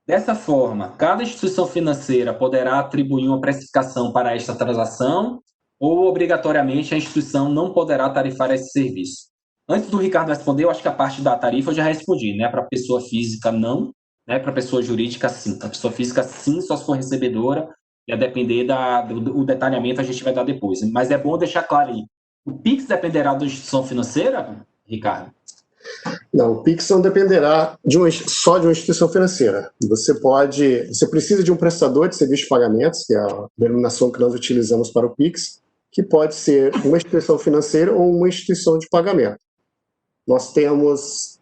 Dessa forma, cada instituição financeira poderá atribuir uma precificação para esta transação ou, obrigatoriamente, a instituição não poderá tarifar esse serviço. Antes do Ricardo responder, eu acho que a parte da tarifa eu já respondi, né? Para a pessoa física, não. Né? Para a pessoa jurídica, sim. Para a pessoa física, sim, só se for recebedora. E a depender do detalhamento, a gente vai dar depois. Mas é bom deixar claro aí. O Pix dependerá da instituição financeira, Ricardo? Não, o Pix não dependerá só de uma instituição financeira. Você precisa de um prestador de serviço de pagamentos, que é a denominação que nós utilizamos para o Pix, que pode ser uma instituição financeira ou uma instituição de pagamento. Nós temos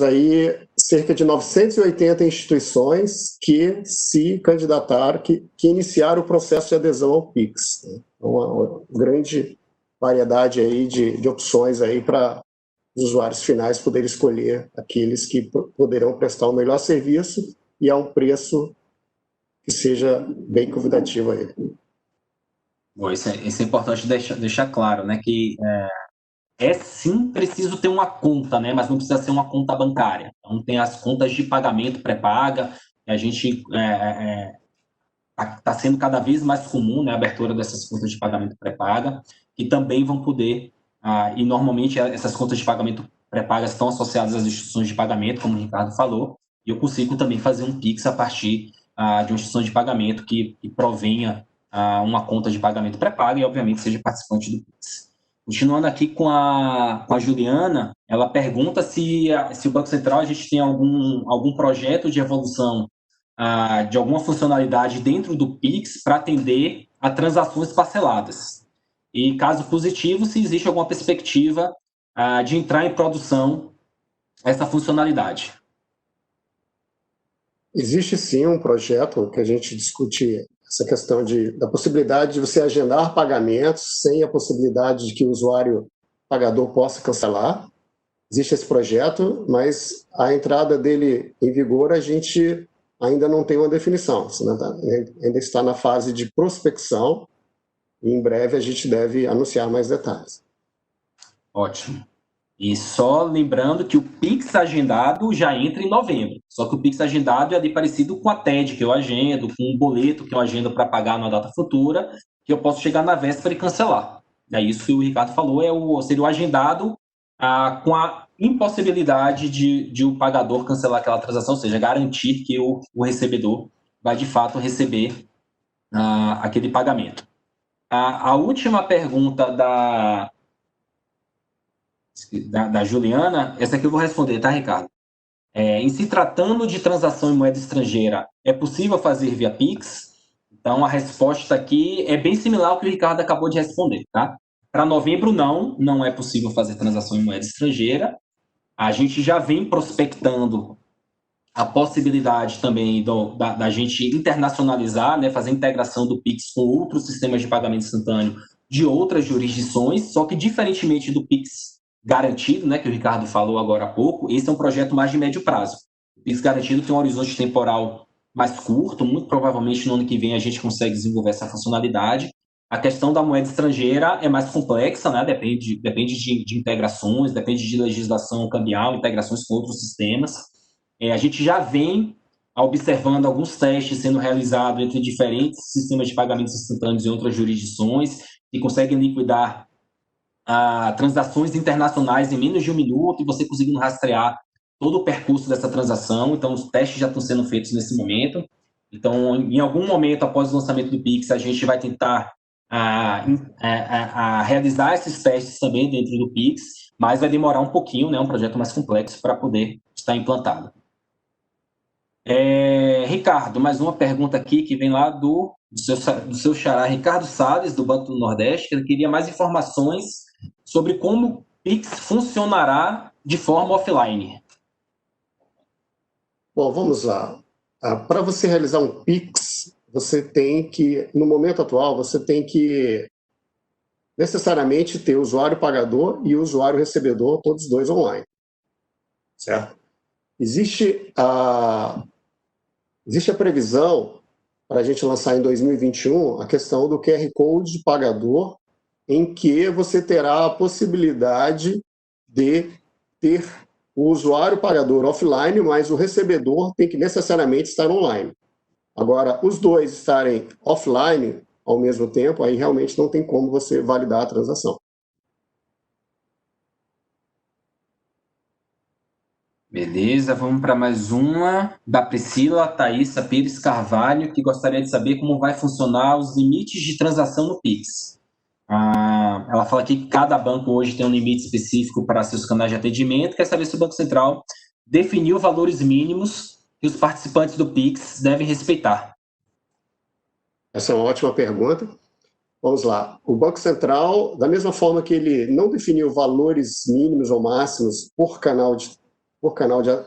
aí cerca de 980 instituições que se candidataram, que iniciaram o processo de adesão ao Pix. Uma grande variedade aí de opções aí para os usuários finais poderem escolher aqueles que poderão prestar o melhor serviço e a um preço que seja bem convidativo a ele. Bom, isso é importante deixar claro, né? Que sim preciso ter uma conta, né? Mas não precisa ser uma conta bancária. Então, tem as contas de pagamento pré-paga, a gente está sendo cada vez mais comum, né, a abertura dessas contas de pagamento pré-paga, que também vão poder, e normalmente essas contas de pagamento pré-pagas estão associadas às instituições de pagamento, como o Ricardo falou, e eu consigo também fazer um Pix a partir de uma instituição de pagamento que provenha uma conta de pagamento pré-paga e, obviamente, seja participante do Pix. Continuando aqui com a Juliana, ela pergunta se o Banco Central a gente tem algum projeto de evolução de alguma funcionalidade dentro do Pix para atender a transações parceladas. E, caso positivo, se existe alguma perspectiva de entrar em produção essa funcionalidade. Existe sim um projeto que a gente discute essa questão da possibilidade de você agendar pagamentos sem a possibilidade de que o usuário pagador possa cancelar. Existe esse projeto, mas a entrada dele em vigor a gente ainda não tem uma definição, ainda está na fase de prospecção e em breve a gente deve anunciar mais detalhes. Ótimo. E só lembrando que o Pix agendado já entra em novembro, só que o Pix agendado é ali parecido com a TED que eu agendo, com um boleto que eu agendo para pagar numa data futura, que eu posso chegar na véspera e cancelar. É isso que o Ricardo falou, seria o agendado com a impossibilidade de o pagador cancelar aquela transação, ou seja, garantir que o recebedor vai de fato receber aquele pagamento. A última pergunta da Juliana, essa aqui eu vou responder, tá, Ricardo? Em se tratando de transação em moeda estrangeira, é possível fazer via Pix? Então, a resposta aqui é bem similar ao que o Ricardo acabou de responder, tá? Para novembro, não é possível fazer transação em moeda estrangeira. A gente já vem prospectando a possibilidade também da gente internacionalizar, né, fazer integração do Pix com outros sistemas de pagamento instantâneo de outras jurisdições, só que diferentemente do Pix garantido, né, que o Ricardo falou agora há pouco, esse é um projeto mais de médio prazo. O Pix garantido tem um horizonte temporal mais curto, muito provavelmente no ano que vem a gente consegue desenvolver essa funcionalidade. A questão da moeda estrangeira é mais complexa, né? Depende de integrações, depende de legislação cambial, integrações com outros sistemas. A gente já vem observando alguns testes sendo realizados entre diferentes sistemas de pagamentos instantâneos em outras jurisdições que conseguem liquidar transações internacionais em menos de 1 minuto e você conseguindo rastrear todo o percurso dessa transação. Então, os testes já estão sendo feitos nesse momento. Então, em algum momento, após o lançamento do Pix, a gente vai tentar realizar esses testes também dentro do Pix, mas vai demorar um pouquinho, né? Um projeto mais complexo para poder estar implantado. Ricardo, mais uma pergunta aqui que vem lá do seu xará Ricardo Salles, do Banco do Nordeste, que ele queria mais informações sobre como o Pix funcionará de forma offline. Bom, vamos lá. Para você realizar um Pix, você tem que, no momento atual, você tem que necessariamente ter o usuário pagador e o usuário recebedor, todos dois online. Certo? Existe a previsão para a gente lançar em 2021 a questão do QR Code de pagador, em que você terá a possibilidade de ter o usuário pagador offline, mas o recebedor tem que necessariamente estar online. Agora, os dois estarem offline ao mesmo tempo, aí realmente não tem como você validar a transação. Beleza, vamos para mais uma da Priscila Thaisa Pires Carvalho, que gostaria de saber como vai funcionar os limites de transação no Pix. Ela fala aqui que cada banco hoje tem um limite específico para seus canais de atendimento, quer saber se o Banco Central definiu valores mínimos que os participantes do Pix devem respeitar. Essa é uma ótima pergunta. Vamos lá. O Banco Central, da mesma forma que ele não definiu valores mínimos ou máximos por canal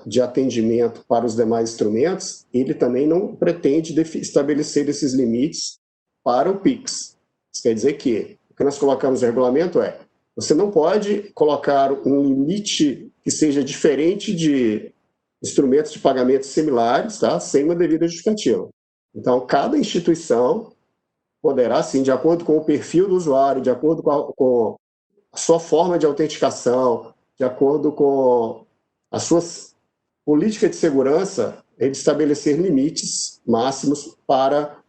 de atendimento para os demais instrumentos, ele também não pretende estabelecer esses limites para o Pix. Isso quer dizer que o que nós colocamos no regulamento é Você não pode colocar um limite que seja diferente de instrumentos de pagamento similares, tá? Sem uma devida justificativa. Então, cada instituição poderá, sim, de acordo com o perfil do usuário, de acordo com a sua forma de autenticação, de acordo com as suas políticas de segurança, ele estabelecer limites máximos para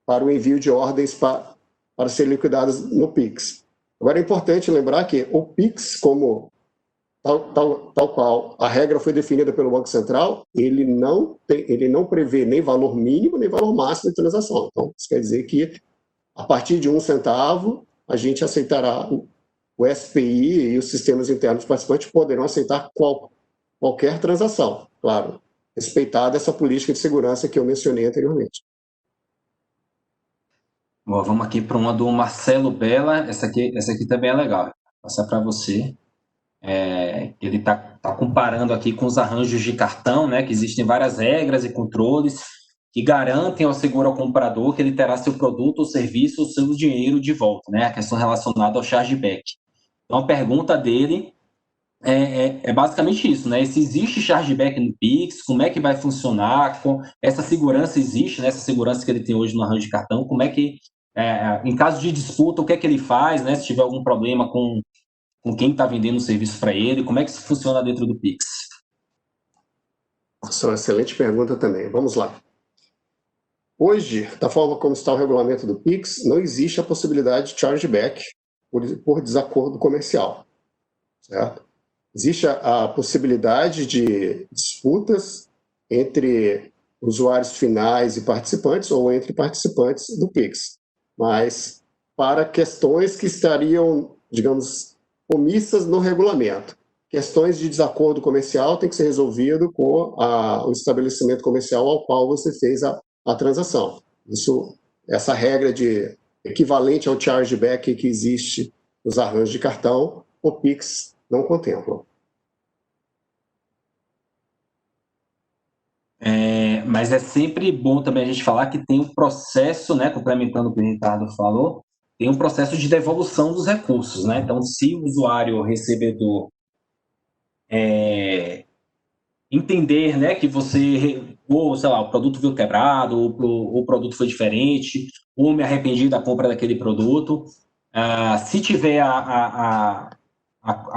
o envio de ordens para serem liquidadas no Pix. Agora, é importante lembrar que o Pix, como tal qual a regra foi definida pelo Banco Central, ele não prevê nem valor mínimo nem valor máximo de transação. Então, isso quer dizer que, a partir de 1 centavo, a gente aceitará o SPI e os sistemas internos participantes poderão aceitar qualquer transação, claro, respeitada essa política de segurança que eu mencionei anteriormente. Bom, vamos aqui para uma do Marcelo Bella. Essa aqui também é legal. Vou passar para você. Ele está comparando aqui com os arranjos de cartão, né, que existem várias regras e controles que garantem ao seguro ao comprador que ele terá seu produto ou serviço ou seu dinheiro de volta, né, a questão relacionada ao chargeback. Então, a pergunta dele é basicamente isso, né? Se existe chargeback no Pix, como é que vai funcionar? Essa segurança existe, né? Essa segurança que ele tem hoje no arranjo de cartão, como é que, em caso de disputa, o que é que ele faz, né? Se tiver algum problema com quem está vendendo o serviço para ele, como é que isso funciona dentro do Pix? Essa é uma excelente pergunta também. Vamos lá. Hoje, da forma como está o regulamento do Pix, não existe a possibilidade de chargeback por desacordo comercial, certo? Existe a possibilidade de disputas entre usuários finais e participantes ou entre participantes do Pix, mas para questões que estariam, digamos, omissas no regulamento. Questões de desacordo comercial têm que ser resolvido com o estabelecimento comercial ao qual você fez a transação. Essa regra de equivalente ao chargeback que existe nos arranjos de cartão, o Pix não contempla. Mas é sempre bom também a gente falar que tem um processo, né, complementando o que o Ricardo falou, tem um processo de devolução dos recursos, né? Então, se o usuário recebedor entender, né, que você, ou sei lá, o produto veio quebrado, ou o produto foi diferente, ou me arrependi da compra daquele produto, se tiver a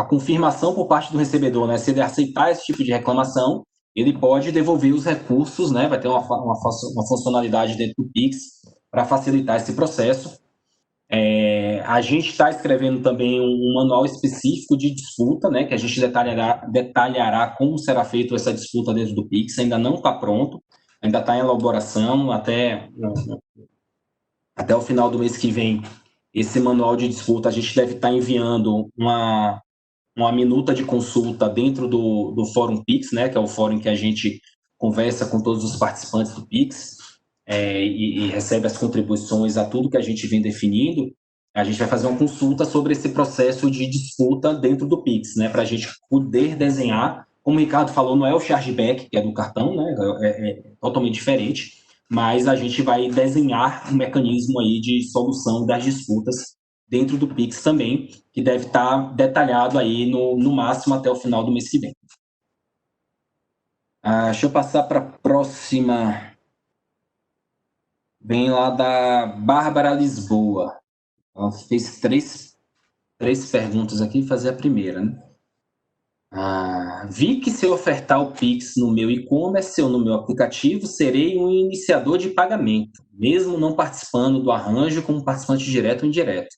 confirmação por parte do recebedor, né, se ele aceitar esse tipo de reclamação, ele pode devolver os recursos, né, vai ter uma funcionalidade dentro do Pix para facilitar esse processo. A gente está escrevendo também um manual específico de disputa, né, que a gente detalhará como será feita essa disputa dentro do Pix. Ainda não está pronto, ainda está em elaboração. Até o final do mês que vem, esse manual de disputa, a gente deve estar enviando uma minuta de consulta dentro do Fórum Pix, né, que é o fórum que a gente conversa com todos os participantes do Pix, e recebe as contribuições a tudo que a gente vem definindo. A gente vai fazer uma consulta sobre esse processo de disputa dentro do Pix, né, para a gente poder desenhar. Como o Ricardo falou, não é o chargeback, que é do cartão, né, é totalmente diferente, mas a gente vai desenhar um mecanismo aí de solução das disputas dentro do Pix também, que deve estar detalhado aí no máximo até o final do mês que vem. Deixa eu passar para a próxima. Vem lá da Bárbara Lisboa. Ela fez três perguntas aqui, vou fazer a primeira, né? Vi que se eu ofertar o Pix no meu e-commerce ou no meu aplicativo, serei um iniciador de pagamento, mesmo não participando do arranjo como participante direto ou indireto.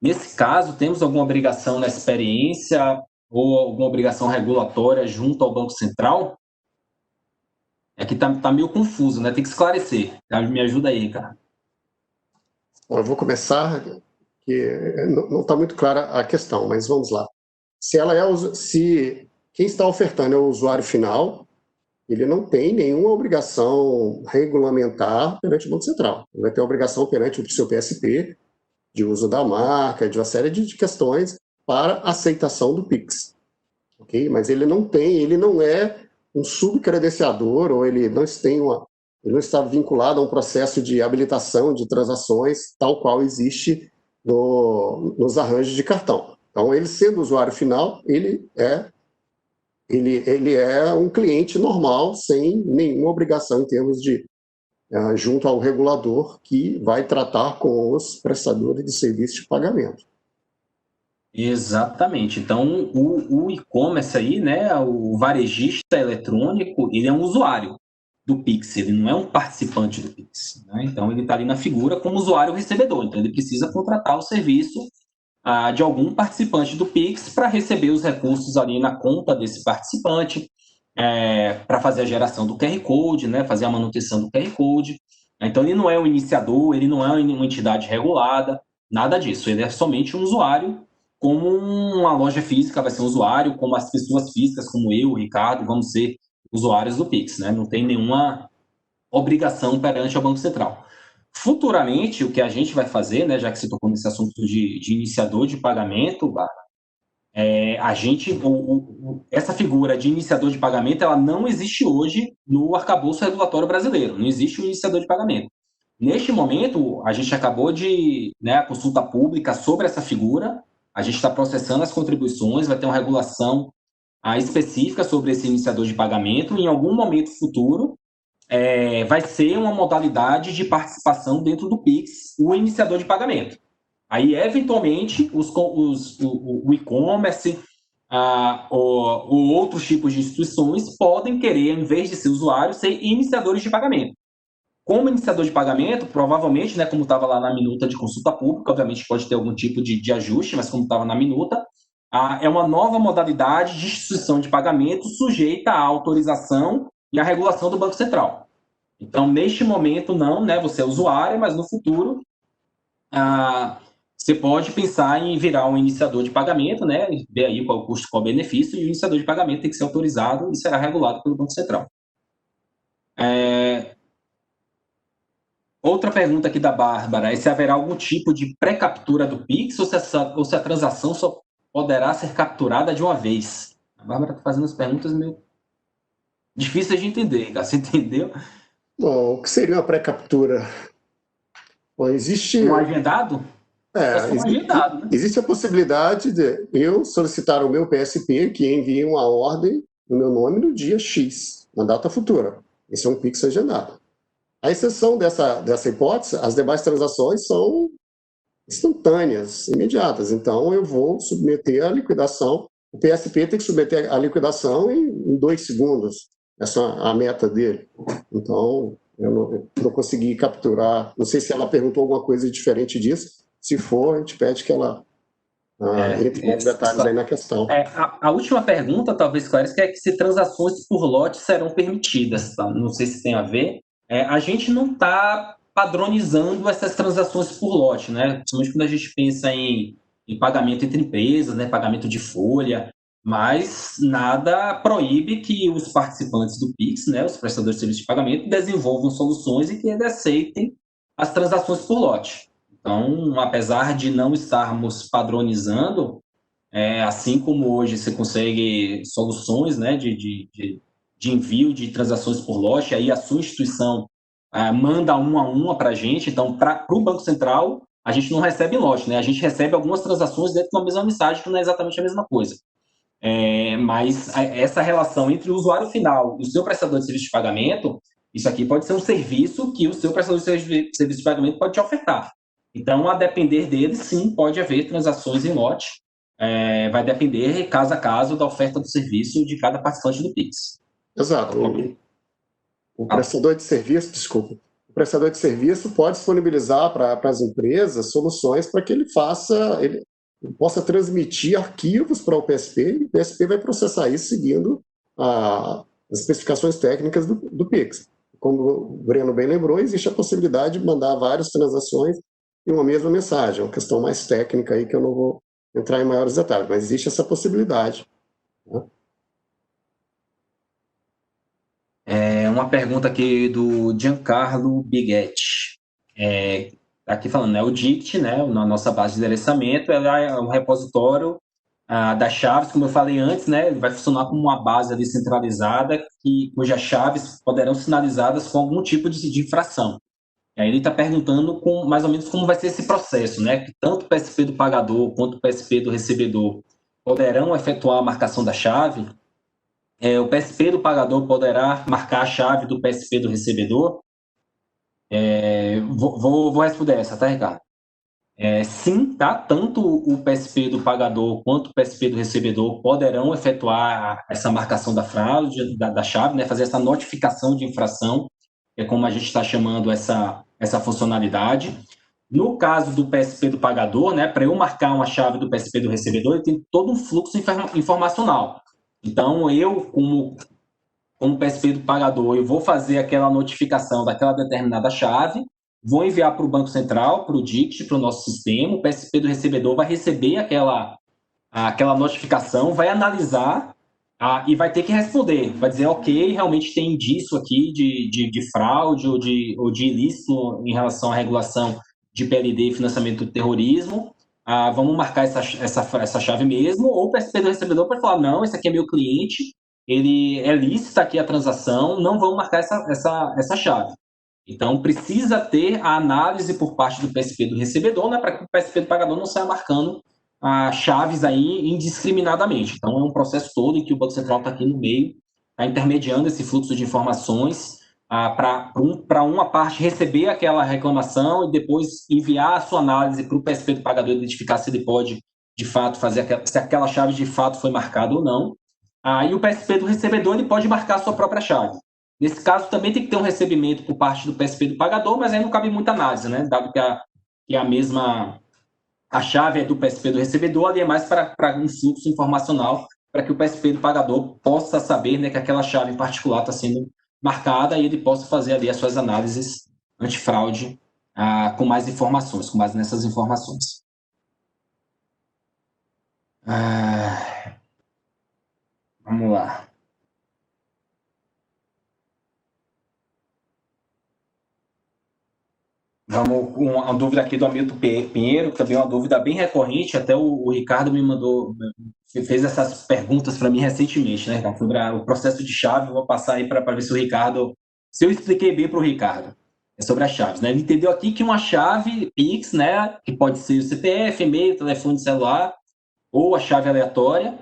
Nesse caso, temos alguma obrigação na experiência ou alguma obrigação regulatória junto ao Banco Central? É que tá meio confuso, né? Tem que esclarecer. Me ajuda aí, cara. Bom, eu vou começar, que não está muito clara a questão, mas vamos lá. Se quem está ofertando é o usuário final, ele não tem nenhuma obrigação regulamentar perante o Banco Central. Ele vai ter obrigação perante o seu PSP, de uso da marca, de uma série de questões para aceitação do Pix. Okay? Mas ele não é um subcredenciador, ou ele não está vinculado a um processo de habilitação de transações, tal qual existe nos arranjos de cartão. Então, ele sendo usuário final, ele é um cliente normal, sem nenhuma obrigação em termos de junto ao regulador que vai tratar com os prestadores de serviço de pagamento. Exatamente. Então, o e-commerce aí, né, o varejista eletrônico, ele é um usuário do Pix, ele não é um participante do Pix, né? Então, ele está ali na figura como usuário recebedor. Então, ele precisa contratar o serviço de algum participante do Pix para receber os recursos ali na conta desse participante, para fazer a geração do QR Code, né, fazer a manutenção do QR Code. Então, ele não é um iniciador, ele não é uma entidade regulada, nada disso. Ele é somente um usuário, como uma loja física vai ser um usuário, como as pessoas físicas, como eu, o Ricardo, vamos ser usuários do Pix, né? Não tem nenhuma obrigação perante ao Banco Central. Futuramente, o que a gente vai fazer, né, já que você tocou nesse assunto de iniciador de pagamento, essa figura de iniciador de pagamento, ela não existe hoje no arcabouço regulatório brasileiro, não existe o iniciador de pagamento. Neste momento, a gente acabou de, né, a consulta pública sobre essa figura, a gente está processando as contribuições, vai ter uma regulação específica sobre esse iniciador de pagamento, e em algum momento futuro, vai ser uma modalidade de participação dentro do Pix, o iniciador de pagamento. Aí, eventualmente, o e-commerce ou outros tipos de instituições podem querer, em vez de ser usuários, ser iniciadores de pagamento. Como iniciador de pagamento, provavelmente, né, como estava lá na minuta de consulta pública, obviamente pode ter algum tipo de ajuste, mas como estava na minuta, é uma nova modalidade de instituição de pagamento sujeita à autorização e à regulação do Banco Central. Então, neste momento, não, né, você é usuário, mas no futuro, você pode pensar em virar um iniciador de pagamento, né, ver aí qual é o custo, qual é o benefício, e o iniciador de pagamento tem que ser autorizado e será regulado pelo Banco Central. Outra pergunta aqui da Bárbara é se haverá algum tipo de pré-captura do Pix ou se a transação só poderá ser capturada de uma vez. A Bárbara está fazendo as perguntas meio difíceis de entender, você entendeu? Bom, o que seria uma pré-captura? Bom, existe... Um agendado? Agendado, né? Existe a possibilidade de eu solicitar o meu PSP que envie uma ordem no meu nome no dia X, na data futura. Esse é um Pix agendado. A exceção dessa hipótese, as demais transações são instantâneas, imediatas. Então, eu vou submeter a liquidação. O PSP tem que submeter a liquidação em 2 segundos. Essa é a meta dele. Então, eu não consegui capturar. Não sei se ela perguntou alguma coisa diferente disso. Se for, a gente pede que ela entre com detalhes aí na questão. A última pergunta, talvez esclareça, é que se transações por lote serão permitidas. Tá? Não sei se tem a ver. A gente não está padronizando essas transações por lote, né? Principalmente quando a gente pensa em pagamento entre empresas, né? Pagamento de folha, mas nada proíbe que os participantes do Pix, né? Os prestadores de serviço de pagamento, desenvolvam soluções e que eles aceitem as transações por lote. Então, apesar de não estarmos padronizando, assim como hoje você consegue soluções, né, de envio de transações por lote, aí a sua instituição manda uma a uma para a gente. Então, para o Banco Central, a gente não recebe em lote, né? A gente recebe algumas transações dentro da mesma mensagem, que não é exatamente a mesma coisa. Mas essa relação entre o usuário final e o seu prestador de serviço de pagamento, isso aqui pode ser um serviço que o seu prestador de serviço de pagamento pode te ofertar. Então, a depender dele, sim, pode haver transações em lote. Vai depender, caso a caso, da oferta do serviço de cada participante do Pix. Exato. O prestador de serviço, o prestador de serviço pode disponibilizar para as empresas soluções para que ele possa transmitir arquivos para o PSP, e o PSP vai processar isso seguindo as especificações técnicas do Pix. Como o Breno bem lembrou, existe a possibilidade de mandar várias transações em uma mesma mensagem. É uma questão mais técnica aí que eu não vou entrar em maiores detalhes, mas existe essa possibilidade. Né? Uma pergunta aqui do Giancarlo Bighetti. Aqui falando, né, o DICT, né, na nossa base de endereçamento, ela é um repositório das chaves, como eu falei antes, né, ele vai funcionar como uma base ali centralizada, cujas chaves poderão sinalizadas com algum tipo de infração. Aí ele está perguntando mais ou menos como vai ser esse processo, né? Que tanto o PSP do pagador quanto o PSP do recebedor poderão efetuar a marcação da chave. O PSP do pagador poderá marcar a chave do PSP do recebedor. Vou responder essa, tá, Ricardo? Sim, tá? Tanto o PSP do pagador quanto o PSP do recebedor poderão efetuar essa marcação da fraude, da chave, né? Fazer essa notificação de infração, que é como a gente está chamando essa funcionalidade. No caso do PSP do pagador, né, para eu marcar uma chave do PSP do recebedor, eu tenho todo um fluxo informacional. Então, eu, como PSP do pagador, eu vou fazer aquela notificação daquela determinada chave, vou enviar para o Banco Central, para o DICT, para o nosso sistema, o PSP do recebedor vai receber aquela notificação, vai analisar e vai ter que responder, vai dizer, ok, realmente tem indício aqui de fraude ou de ilícito em relação à regulação de PLD e financiamento do terrorismo, vamos marcar essa chave mesmo, ou o PSP do recebedor pode falar, não, esse aqui é meu cliente, ele é lícita aqui a transação, não vamos marcar essa chave. Então, precisa ter a análise por parte do PSP do recebedor, né, para que o PSP do pagador não saia marcando chaves aí indiscriminadamente. Então, é um processo todo em que o Banco Central está aqui no meio, está intermediando esse fluxo de informações para uma parte receber aquela reclamação e depois enviar a sua análise para o PSP do pagador identificar se ele pode, de fato, se aquela chave de fato foi marcada ou não. E o PSP do recebedor ele pode marcar a sua própria chave. Nesse caso, também tem que ter um recebimento por parte do PSP do pagador, mas aí não cabe muita análise, né? Dado que a chave é do PSP do recebedor, ali é mais para um fluxo informacional, para que o PSP do pagador possa saber, né, que aquela chave em particular está sendo marcada e ele possa fazer ali as suas análises antifraude com mais informações, com base nessas informações. Vamos lá. Vamos com uma dúvida aqui do Hamilton Pinheiro, que também é uma dúvida bem recorrente, até o Ricardo me mandou, fez essas perguntas para mim recentemente, né, Ricardo, sobre o processo de chave. Eu vou passar aí para ver se o Ricardo, se eu expliquei bem para o Ricardo, sobre as chaves, né? Ele entendeu aqui que uma chave Pix, né, que pode ser o CPF, e-mail, telefone celular, ou a chave aleatória,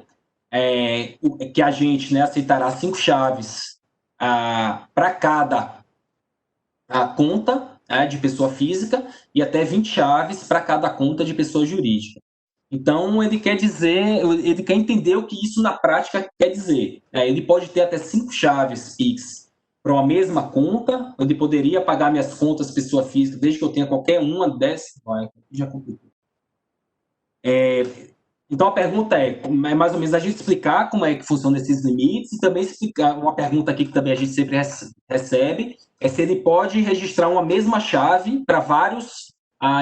que a gente, né, aceitará 5 chaves para cada conta de pessoa física e até 20 chaves para cada conta de pessoa jurídica. Então, ele quer entender o que isso na prática quer dizer. Ele pode ter até 5 chaves Pix para uma mesma conta, ele poderia pagar minhas contas pessoa física, desde que eu tenha qualquer uma dessas. Já completou. Então, a pergunta é mais ou menos a gente explicar como é que funcionam esses limites e também explicar uma pergunta aqui que também a gente sempre recebe, se ele pode registrar uma mesma chave para várias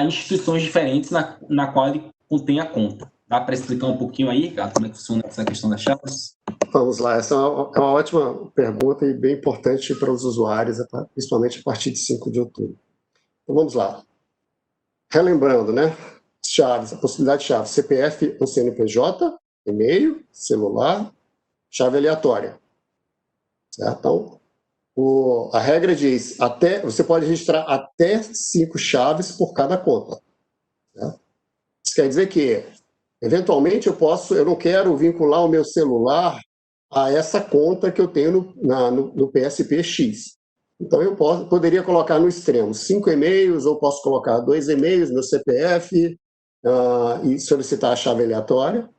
instituições diferentes na qual ele contém a conta. Dá para explicar um pouquinho aí, Ricardo, como é que funciona essa questão das chaves? Vamos lá, essa é uma ótima pergunta e bem importante para os usuários, principalmente a partir de 5 de outubro. Então, vamos lá. Relembrando, né? Chaves, a possibilidade de chave CPF ou CNPJ, e-mail, celular, chave aleatória. Certo? Então, a regra diz, você pode registrar até 5 chaves por cada conta. Certo? Isso quer dizer que, eventualmente, eu não quero vincular o meu celular a essa conta que eu tenho no PSP X. Então, eu poderia colocar no extremo 5 e-mails, ou posso colocar 2 e-mails, meu CPF, e solicitar a chave aleatória.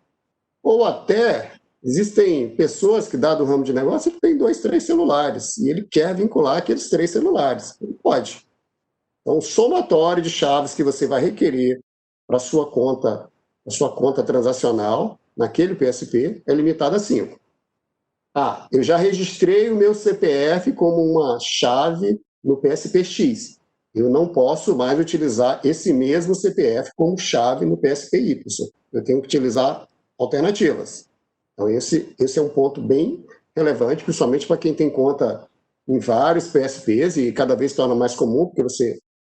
Ou até, existem pessoas que, dado o ramo de negócio, que tem 2, 3 celulares, e ele quer vincular aqueles 3 celulares. Ele pode. Então, o somatório de chaves que você vai requerer para a sua conta transacional, naquele PSP, é limitado a 5. Eu já registrei o meu CPF como uma chave no PSP-X. Eu não posso mais utilizar esse mesmo CPF como chave no PSP-Y. Eu tenho que utilizar alternativas. Então, esse é um ponto bem relevante, principalmente para quem tem conta em vários PSPs, e cada vez se torna mais comum, porque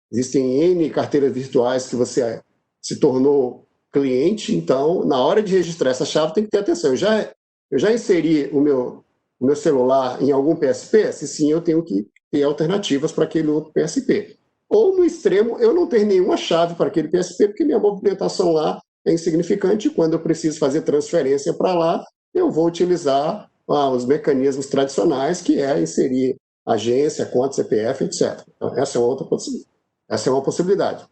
existem N carteiras virtuais que você se tornou cliente. Então, na hora de registrar essa chave, tem que ter atenção. Eu já inseri o meu celular em algum PSP? Se sim, eu tenho que ter alternativas para aquele outro PSP. ou no extremo, eu não ter nenhuma chave para aquele PSP, porque minha movimentação lá é insignificante, e quando eu preciso fazer transferência para lá, eu vou utilizar os mecanismos tradicionais, que é inserir agência, conta, CPF, etc. Então, essa é uma possibilidade.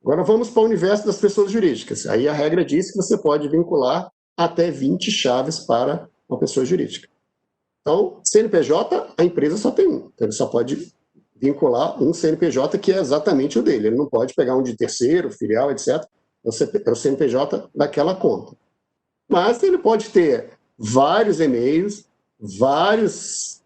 Agora vamos para o universo das pessoas jurídicas. Aí a regra diz que você pode vincular até 20 chaves para uma pessoa jurídica. Então, CNPJ, a empresa só tem um. Então, ele só pode vincular um CNPJ que é exatamente o dele. Ele não pode pegar um de terceiro, filial, etc. É o CNPJ daquela conta. Mas ele pode ter vários e-mails, vários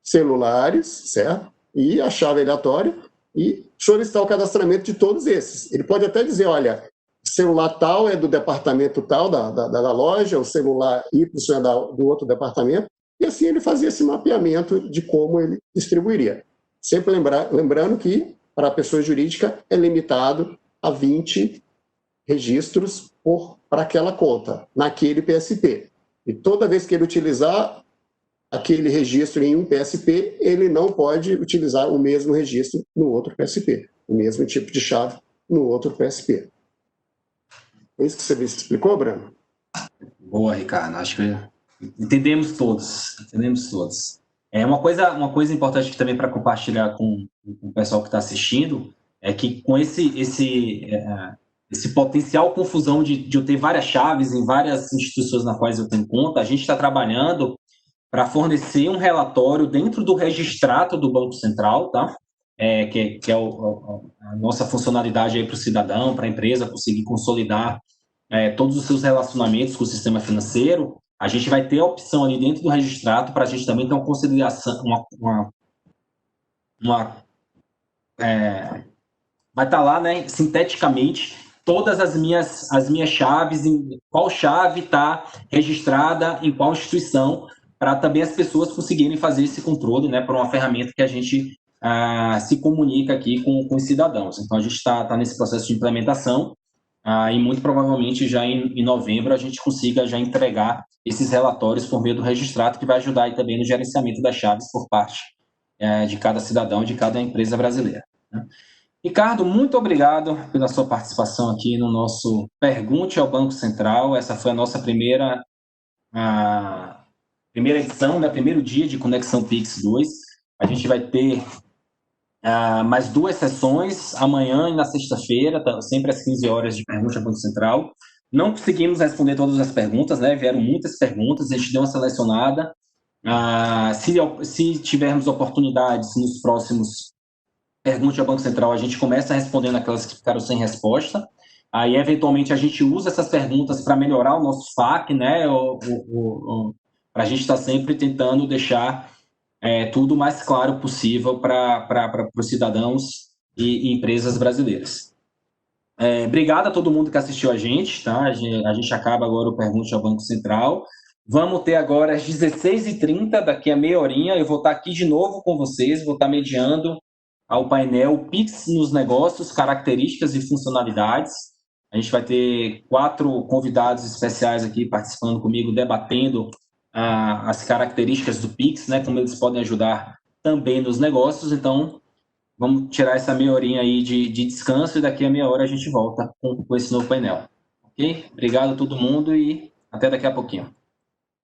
celulares, certo? E a chave aleatória, e solicitar o cadastramento de todos esses. Ele pode até dizer, olha, celular tal é do departamento tal da loja, o celular Y é do outro departamento, e assim ele fazia esse mapeamento de como ele distribuiria. Sempre lembrando que, para a pessoa jurídica, é limitado a 20 registros para aquela conta, naquele PSP. E toda vez que ele utilizar aquele registro em um PSP, ele não pode utilizar o mesmo registro no outro PSP, o mesmo tipo de chave no outro PSP. É isso que você explicou, Breno? Boa, Ricardo. Acho que entendemos todos. É uma coisa importante também para compartilhar com o pessoal que está assistindo é que com esse potencial confusão de eu ter várias chaves em várias instituições nas quais eu tenho conta, a gente está trabalhando para fornecer um relatório dentro do registrato do Banco Central, tá? Que é a nossa funcionalidade para o cidadão, para a empresa conseguir consolidar todos os seus relacionamentos com o sistema financeiro. A gente vai ter a opção ali dentro do registrato para a gente também ter uma conciliação, vai estar lá, né, sinteticamente, todas as minhas chaves, em qual chave está registrada em qual instituição, para também as pessoas conseguirem fazer esse controle, né, por uma ferramenta que a gente se comunica aqui com os cidadãos. Então, a gente está nesse processo de implementação e muito provavelmente já em novembro a gente consiga já entregar esses relatórios por meio do registrato, que vai ajudar aí também no gerenciamento das chaves por parte de cada cidadão, de cada empresa brasileira, né? Ricardo, muito obrigado pela sua participação aqui no nosso Pergunte ao Banco Central. Essa foi a nossa primeira edição, né? Primeiro dia de Conexão Pix 2. A gente vai ter mais 2 sessões, amanhã e na sexta-feira, sempre às 15 horas de Pergunte ao Banco Central. Não conseguimos responder todas as perguntas, né? Vieram muitas perguntas, a gente deu uma selecionada. Se tivermos oportunidades nos próximos Pergunte ao Banco Central, a gente começa respondendo aquelas que ficaram sem resposta. Aí, eventualmente, a gente usa essas perguntas para melhorar o nosso FAQ, né? Para a gente estar sempre tentando deixar tudo o mais claro possível para os cidadãos e empresas brasileiras. Obrigado a todo mundo que assistiu a gente, tá? A gente acaba agora o Pergunte ao Banco Central. Vamos ter agora às 16h30, daqui a meia horinha, eu vou estar aqui de novo com vocês, vou estar mediando ao painel Pix nos negócios, características e funcionalidades. A gente vai ter 4 convidados especiais aqui participando comigo, debatendo as características do Pix, né, como eles podem ajudar também nos negócios. Então, vamos tirar essa meia horinha aí de descanso e daqui a meia hora a gente volta com esse novo painel. Ok? Obrigado a todo mundo e até daqui a pouquinho.